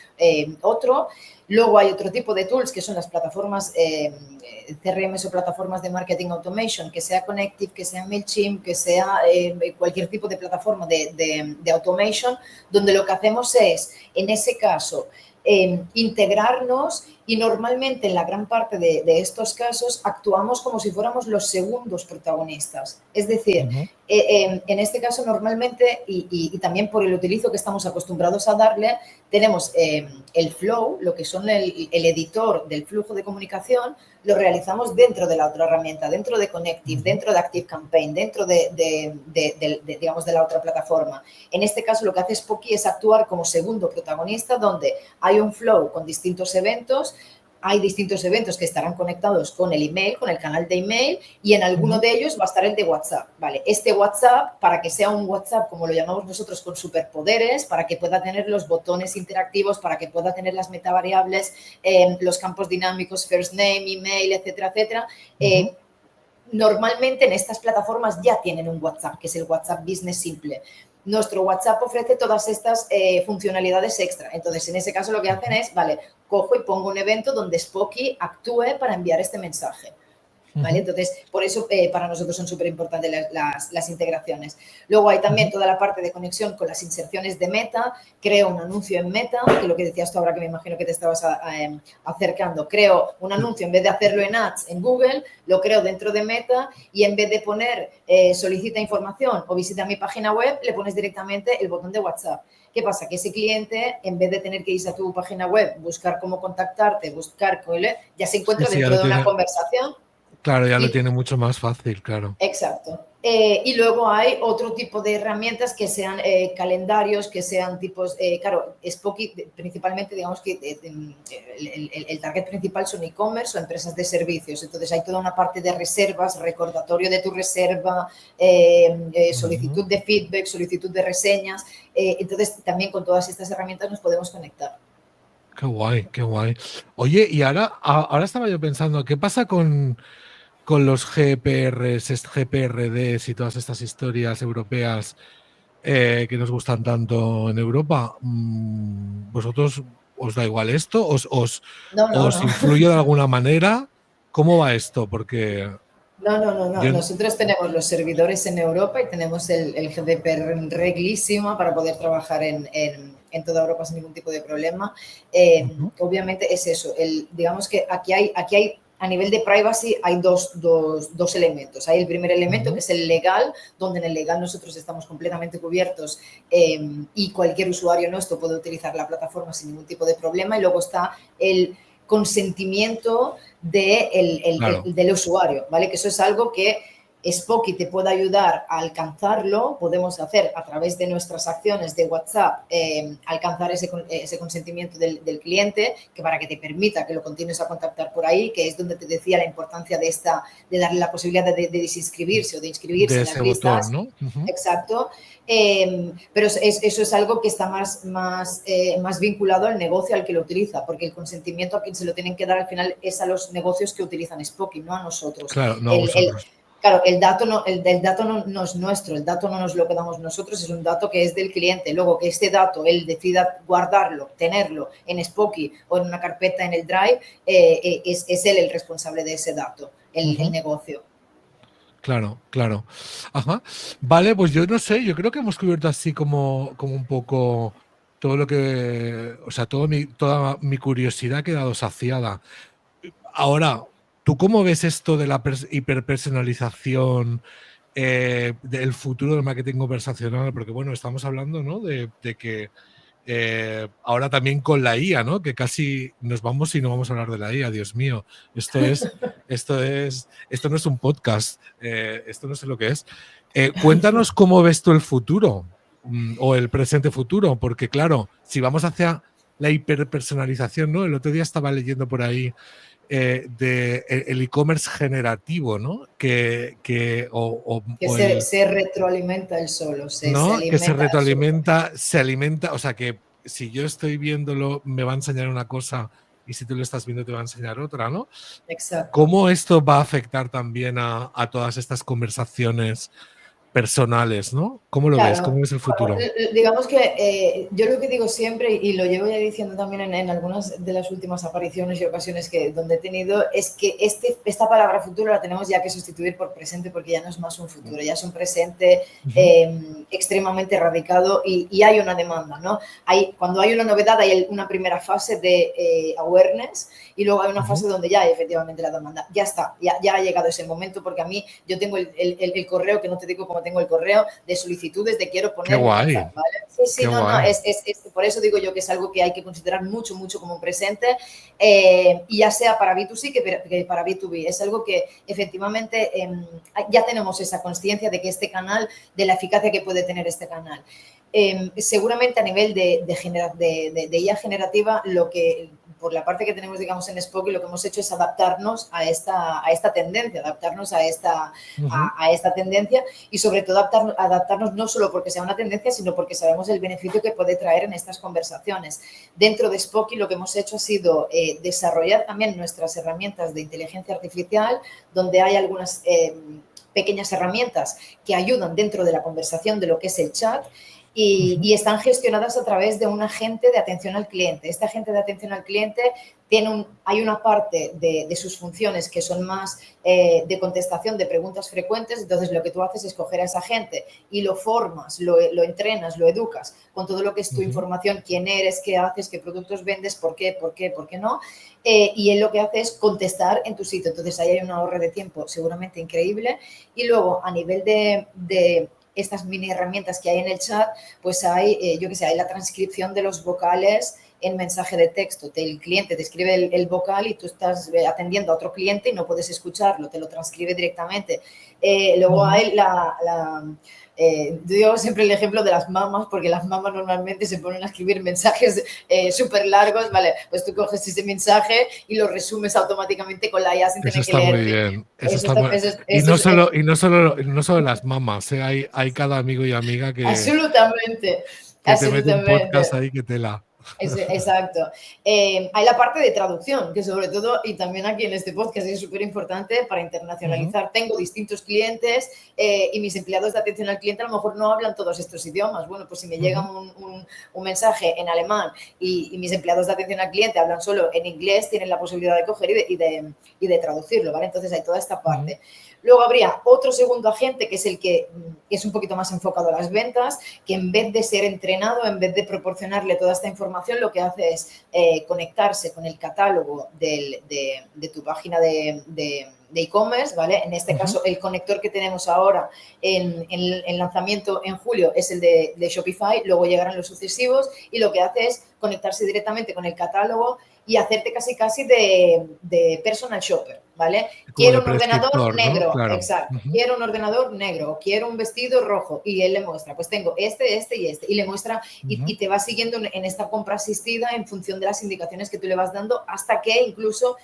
otro. Luego hay otro tipo de tools que son las plataformas CRM o plataformas de marketing automation, que sea Connective, que sea MailChimp, que sea cualquier tipo de plataforma de automation, donde lo que hacemos es, en ese caso, integrarnos y normalmente en la gran parte de estos casos actuamos como si fuéramos los segundos protagonistas. Es decir, ujú, en este caso normalmente, y también por el utilizo que estamos acostumbrados a darle, tenemos el flow, lo que son el editor del flujo de comunicación, lo realizamos dentro de la otra herramienta, dentro de Connective, ujú, dentro de ActiveCampaign, dentro digamos, de la otra plataforma. En este caso, lo que hace Spoky es actuar como segundo protagonista, donde hay un flow con distintos eventos, hay distintos eventos que estarán conectados con el email, con el canal de email, y en alguno ujú, de ellos va a estar el de WhatsApp. Vale, este WhatsApp, para que sea un WhatsApp, como lo llamamos nosotros, con superpoderes, para que pueda tener los botones interactivos, para que pueda tener las metavariables, los campos dinámicos, first name, email, etcétera, etcétera. ujú. Normalmente en estas plataformas ya tienen un WhatsApp, que es el WhatsApp Business Simple. Nuestro WhatsApp ofrece todas estas funcionalidades extra. Entonces, en ese caso lo que hacen es, vale, cojo y pongo un evento donde Spoky actúe para enviar este mensaje. ¿vale? Entonces, por eso para nosotros son súper importantes las integraciones. Luego hay también toda la parte de conexión con las inserciones de Meta. Creo un anuncio en Meta, que lo que decías tú ahora, que me imagino que te estabas acercando. Creo un anuncio, en vez de hacerlo en Ads, en Google, lo creo dentro de Meta y en vez de poner solicita información o visita mi página web, le pones directamente el botón de WhatsApp. ¿Qué pasa? Que ese cliente, en vez de tener que irse a tu página web, buscar cómo contactarte, buscar, ya se encuentra dentro de una conversación. Claro, ya lo tiene mucho más fácil, claro. Exacto. Y luego hay otro tipo de herramientas que sean calendarios, que sean tipos, claro, Spoki principalmente, digamos que el target principal son e-commerce o empresas de servicios. Entonces hay toda una parte de reservas, recordatorio de tu reserva, solicitud de feedback, solicitud de reseñas. Entonces también con todas estas herramientas nos podemos conectar. Qué guay, qué guay. Oye, y ahora estaba yo pensando, ¿qué pasa con los GPRs, GPRDs y todas estas historias europeas que nos gustan tanto en Europa? ¿Vosotros os da igual esto? ¿Os influye de alguna manera? ¿Cómo va esto? Porque... No. Nosotros tenemos los servidores en Europa y tenemos el GDPR reglísimo para poder trabajar en toda Europa sin ningún tipo de problema. Obviamente es eso. Digamos que aquí hay a nivel de privacy hay dos elementos. Hay el primer elemento, que es el legal, donde en el legal nosotros estamos completamente cubiertos y cualquier usuario nuestro puede utilizar la plataforma sin ningún tipo de problema. Y luego está el consentimiento del usuario, ¿vale? Que eso es algo que Spoki te puede ayudar a alcanzarlo. Podemos hacer a través de nuestras acciones de WhatsApp alcanzar ese consentimiento del cliente, que para que te permita que lo continúes a contactar por ahí, que es donde te decía la importancia de darle la posibilidad de desinscribirse o de inscribirse de en las ese listas. Botón, ¿no? Exacto. Pero eso es algo que está más vinculado al negocio al que lo utiliza, porque el consentimiento a quien se lo tienen que dar al final es a los negocios que utilizan Spoki, no a nosotros. Claro, no a vosotros. Claro, el dato no es nuestro, el dato no nos lo quedamos nosotros, es un dato que es del cliente. Luego que este dato él decida guardarlo, tenerlo en Spoki o en una carpeta en el Drive, es él el responsable de ese dato, el negocio. Claro. Ajá. Vale, pues yo no sé, yo creo que hemos cubierto así como un poco todo lo que, o sea, toda mi curiosidad ha quedado saciada. Ahora, ¿tú cómo ves esto de la hiperpersonalización, del futuro del marketing conversacional? Porque bueno, estamos hablando, ¿no? de que ahora también con la IA, ¿no? Que casi nos vamos y no vamos a hablar de la IA, Dios mío. Esto no es un podcast, esto no sé lo que es. Cuéntanos cómo ves tú el futuro o el presente futuro, porque claro, si vamos hacia la hiperpersonalización, ¿no? El otro día estaba leyendo por ahí de el e-commerce generativo, ¿no? Que se retroalimenta el solo, ¿no? Que se retroalimenta, se alimenta, o sea que si yo estoy viéndolo me va a enseñar una cosa y si tú lo estás viendo te va a enseñar otra, ¿no? Exacto. ¿Cómo esto va a afectar también a todas estas conversaciones personales, ¿no? ¿Cómo lo ves? ¿Cómo ves el futuro? Digamos que yo lo que digo siempre, y lo llevo ya diciendo también en algunas de las últimas apariciones y ocasiones donde he tenido, es que esta palabra futuro la tenemos ya que sustituir por presente, porque ya no es más un futuro, ya es un presente extremadamente radicado y hay una demanda, ¿no? Cuando hay una novedad hay una primera fase de awareness y luego hay una fase donde ya hay efectivamente la demanda. Ya está, ya ha llegado ese momento, porque a mí yo tengo el correo, que no te digo cómo tengo el correo, de solicitudes de quiero poner WhatsApp, ¿vale? Sí, Qué guay. por eso digo yo que es algo que hay que considerar mucho como un presente, y ya sea para B2C que para B2B. Es algo que efectivamente ya tenemos esa conciencia de que este canal, de la eficacia que puede tener este canal. Seguramente a nivel de IA generativa, por la parte que tenemos, digamos, en Spoki, lo que hemos hecho es adaptarnos a esta tendencia, a esta tendencia y sobre todo adaptarnos no solo porque sea una tendencia, sino porque sabemos el beneficio que puede traer en estas conversaciones. Dentro de Spoki lo que hemos hecho ha sido desarrollar también nuestras herramientas de inteligencia artificial, donde hay algunas pequeñas herramientas que ayudan dentro de la conversación de lo que es el chat. y están gestionadas a través de un agente de atención al cliente. Este agente de atención al cliente hay una parte de sus funciones que son más de contestación de preguntas frecuentes, entonces lo que tú haces es coger a esa gente y lo formas, lo entrenas, lo educas con todo lo que es tu información, quién eres, qué haces, qué productos vendes, por qué no, y él lo que hace es contestar en tu sitio, entonces ahí hay un ahorro de tiempo seguramente increíble. Y luego a nivel de estas mini herramientas que hay en el chat, pues hay, yo qué sé, hay la transcripción de los vocales en mensaje de texto. El cliente te escribe el vocal y tú estás atendiendo a otro cliente y no puedes escucharlo, te lo transcribe directamente. Luego hay yo siempre el ejemplo de las mamás, porque las mamás normalmente se ponen a escribir mensajes súper largos, ¿vale? Pues tú coges ese mensaje y lo resumes automáticamente con la IA sin tener que leer. Muy bien. No solo las mamás, hay cada amigo y amiga que absolutamente. te mete un podcast ahí que tela. Exacto. Hay la parte de traducción, que sobre todo, y también aquí en este podcast es súper importante para internacionalizar. Tengo distintos clientes y mis empleados de atención al cliente a lo mejor no hablan todos estos idiomas. Bueno, pues si me llega un mensaje en alemán y mis empleados de atención al cliente hablan solo en inglés, tienen la posibilidad de coger y de traducirlo, ¿vale? Entonces hay toda esta parte. Luego habría otro segundo agente, que es el que es un poquito más enfocado a las ventas, que en vez de ser entrenado, en vez de proporcionarle toda esta información, lo que hace es conectarse con el catálogo de tu página de e-commerce, ¿vale? En este caso, el conector que tenemos ahora en lanzamiento en julio es el de Shopify, luego llegarán los sucesivos y lo que hace es conectarse directamente con el catálogo y hacerte casi de personal shopper, ¿vale? Quiero un ordenador negro, ¿no? Claro. Exacto. Quiero un ordenador negro, quiero un vestido rojo y él le muestra, pues tengo este y le muestra y te va siguiendo en esta compra asistida en función de las indicaciones que tú le vas dando hasta que incluso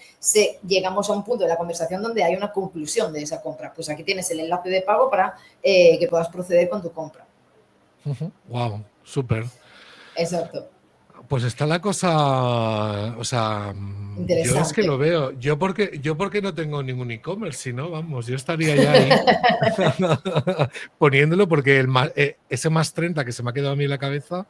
llegamos a un punto de la conversación donde hay una conclusión de esa compra. Pues aquí tienes el enlace de pago para que puedas proceder con tu compra. Wow, súper. Exacto. Pues está la cosa, o sea, yo es que lo veo. Yo porque no tengo ningún e-commerce, si no, vamos, yo estaría ya ahí poniéndolo porque ese más 30 que se me ha quedado a mí en la cabeza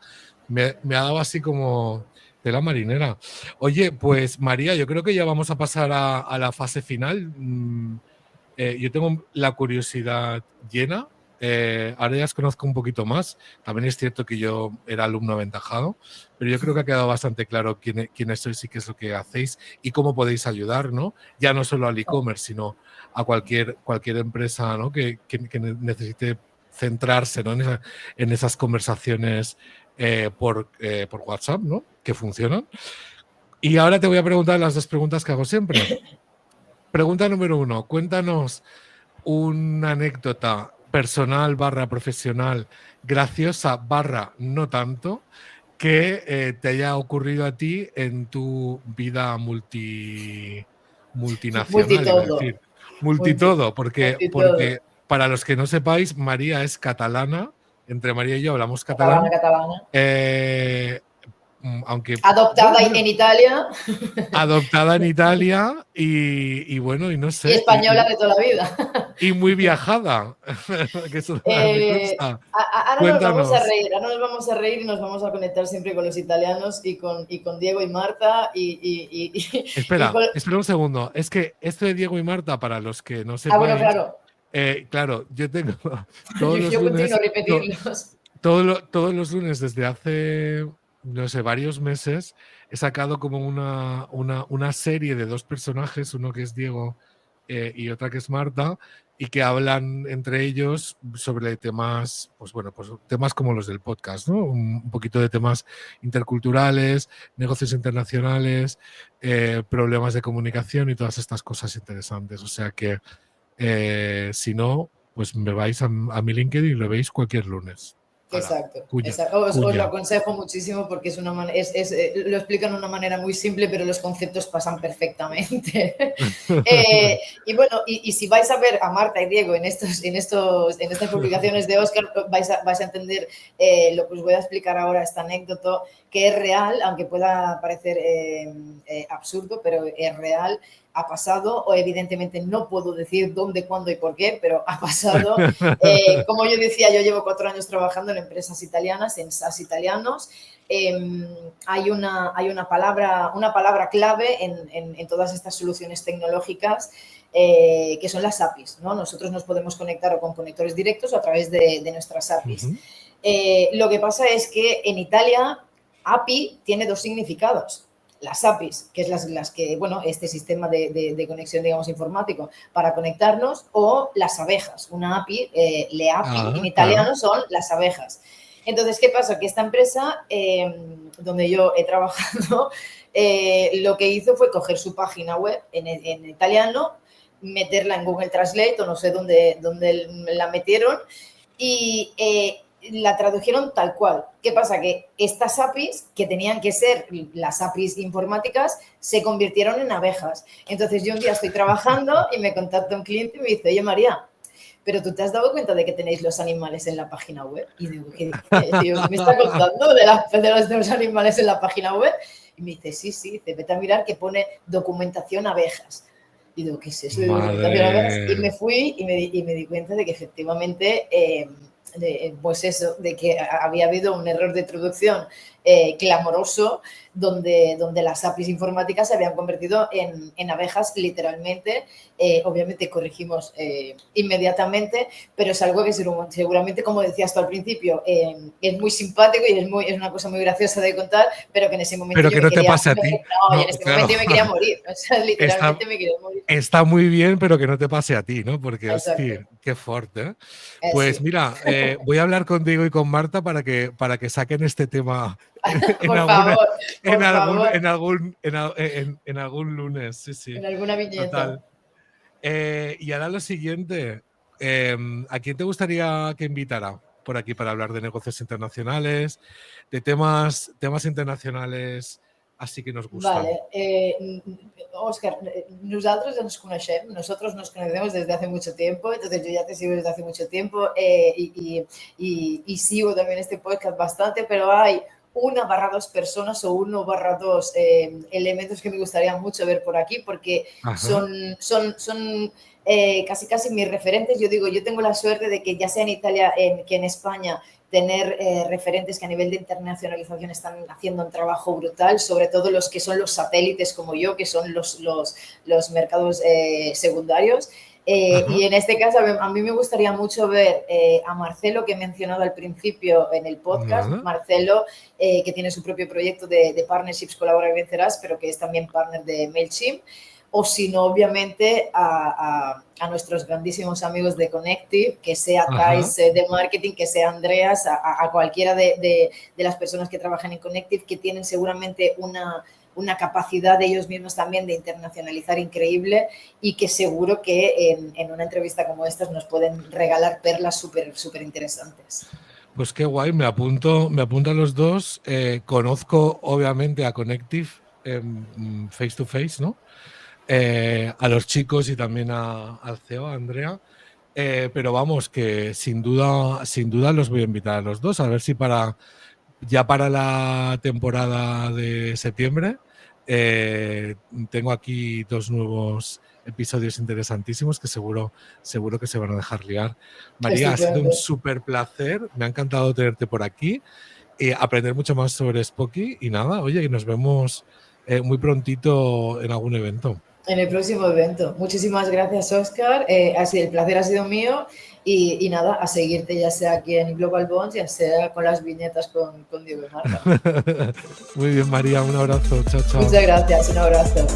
me ha dado así como tela marinera. Oye, pues María, yo creo que ya vamos a pasar a la fase final. Yo tengo la curiosidad llena. Ahora ya os conozco un poquito más. También es cierto que yo era alumno aventajado, pero yo creo que ha quedado bastante claro quiénes sois y qué es lo que hacéis y cómo podéis ayudar, ¿no? Ya no solo al e-commerce, sino a cualquier empresa, ¿no? que necesite centrarse, ¿no? en esas conversaciones por WhatsApp, ¿no? Que funcionan. Y ahora te voy a preguntar las dos preguntas que hago siempre. Pregunta número 1. Cuéntanos una anécdota personal / profesional, graciosa / no tanto, que te haya ocurrido a ti en tu vida multinacional, iba a decir. Multitodo, porque para los que no sepáis, María es catalana, entre María y yo hablamos catalán. Catalana. Aunque adoptada en Italia. Adoptada en Italia y bueno, y no sé. Y española de toda la vida. Y muy viajada. Que eso ahora nos vamos a reír y nos vamos a conectar siempre con los italianos y con Diego y Marta. Espera un segundo. Es que esto de Diego y Marta, para los que no sepáis. Bueno, claro. Claro, yo tengo todos los lunes desde hace, no sé, varios meses he sacado como una serie de dos personajes, uno que es Diego y otra que es Marta, y que hablan entre ellos sobre temas, pues temas como los del podcast, ¿no? Un poquito de temas interculturales, negocios internacionales, problemas de comunicación y todas estas cosas interesantes. O sea que si no, pues me vais a mi LinkedIn y lo veis cualquier lunes. Exacto. Os lo aconsejo muchísimo porque lo explican de una manera muy simple, pero los conceptos pasan perfectamente. Y bueno, y si vais a ver a Marta y Diego en estas publicaciones de Óscar, vais a entender lo que os voy a explicar ahora, esta anécdota, que es real, aunque pueda parecer absurdo, pero es real. ha pasado, o evidentemente no puedo decir dónde, cuándo y por qué, pero ha pasado. Como yo decía, yo llevo 4 años trabajando en empresas italianas, en SaaS italianos. Hay una palabra clave en todas estas soluciones tecnológicas, que son las APIs, ¿no? Nosotros nos podemos conectar o con conectores directos o a través de nuestras APIs. Lo que pasa es que en Italia API tiene 2 significados. Las APIs, que es las que, bueno, este sistema de conexión, digamos, informático para conectarnos, o las abejas. Una API, le API en italiano son las abejas. Entonces, ¿qué pasa? Que esta empresa, donde yo he trabajado, lo que hizo fue coger su página web en italiano, meterla en Google Translate, o no sé dónde la metieron, y la tradujeron tal cual. ¿Qué pasa? Que estas APIs, que tenían que ser las APIs informáticas, se convirtieron en abejas. Entonces, yo un día estoy trabajando y me contacta un cliente y me dice, oye, María, ¿pero tú te has dado cuenta de que tenéis los animales en la página web? Y digo, ¿qué me está contando de los animales en la página web? Y me dice, sí, te vete a mirar que pone documentación abejas. Y digo, ¿qué es eso de documentación abejas? Y me fui y me di cuenta de que efectivamente, pues eso, de que había habido un error de traducción clamoroso, donde las APIs informáticas se habían convertido en abejas, literalmente. Obviamente corregimos inmediatamente, pero es algo que seguramente, como decías tú al principio, es muy simpático y es una cosa muy graciosa de contar, pero que en ese momento pero que no te pase a ti. No, en este momento yo me quería morir. O sea, literalmente me quería morir. Está muy bien, pero que no te pase a ti, ¿no? Porque, hostia, qué fuerte, ¿eh? Pues sí. Mira, voy a hablar contigo y con Marta para que saquen este tema en algún lunes. Sí. En alguna viñeta. Total. Y ahora lo siguiente, ¿a quién te gustaría que invitara por aquí para hablar de negocios internacionales, de temas internacionales así que nos gustan? Vale, Óscar, nosotros nos conocemos desde hace mucho tiempo, entonces yo ya te sigo desde hace mucho tiempo, y sigo también este podcast bastante, pero hay 1/2 personas o 1/2 elementos que me gustaría mucho ver por aquí, porque son casi mis referentes. Yo digo, yo tengo la suerte de que ya sea en Italia que en España, tener referentes que a nivel de internacionalización están haciendo un trabajo brutal, sobre todo los que son los satélites como yo, que son los mercados secundarios. Y en este caso, a mí me gustaría mucho ver a Marcelo, que he mencionado al principio en el podcast. Marcelo, que tiene su propio proyecto de Partnerships Colabora y Vencerás, pero que es también partner de MailChimp. O si no, obviamente, a nuestros grandísimos amigos de Connective, que sea Thais de marketing, que sea Andreas, a cualquiera de las personas que trabajan en Connective, que tienen seguramente una capacidad de ellos mismos también de internacionalizar increíble, y que seguro que en una entrevista como esta nos pueden regalar perlas súper interesantes. Pues qué guay, me apunto a los dos. Conozco obviamente a Connective face to face, ¿no? A los chicos y también al CEO, a Andrea. Pero vamos, que sin duda los voy a invitar a los dos, a ver si para la temporada de septiembre tengo aquí 2 nuevos episodios interesantísimos que seguro que se van a dejar liar. María, ha sido un súper placer, me ha encantado tenerte por aquí y aprender mucho más sobre Spoki, y nada, oye, nos vemos muy prontito en algún evento. En el próximo evento. Muchísimas gracias, Óscar. El placer ha sido mío, y nada, a seguirte ya sea aquí en Global Bonds, ya sea con las viñetas con Diego y Marta. Muy bien, María, un abrazo. Chao. Muchas gracias, un abrazo.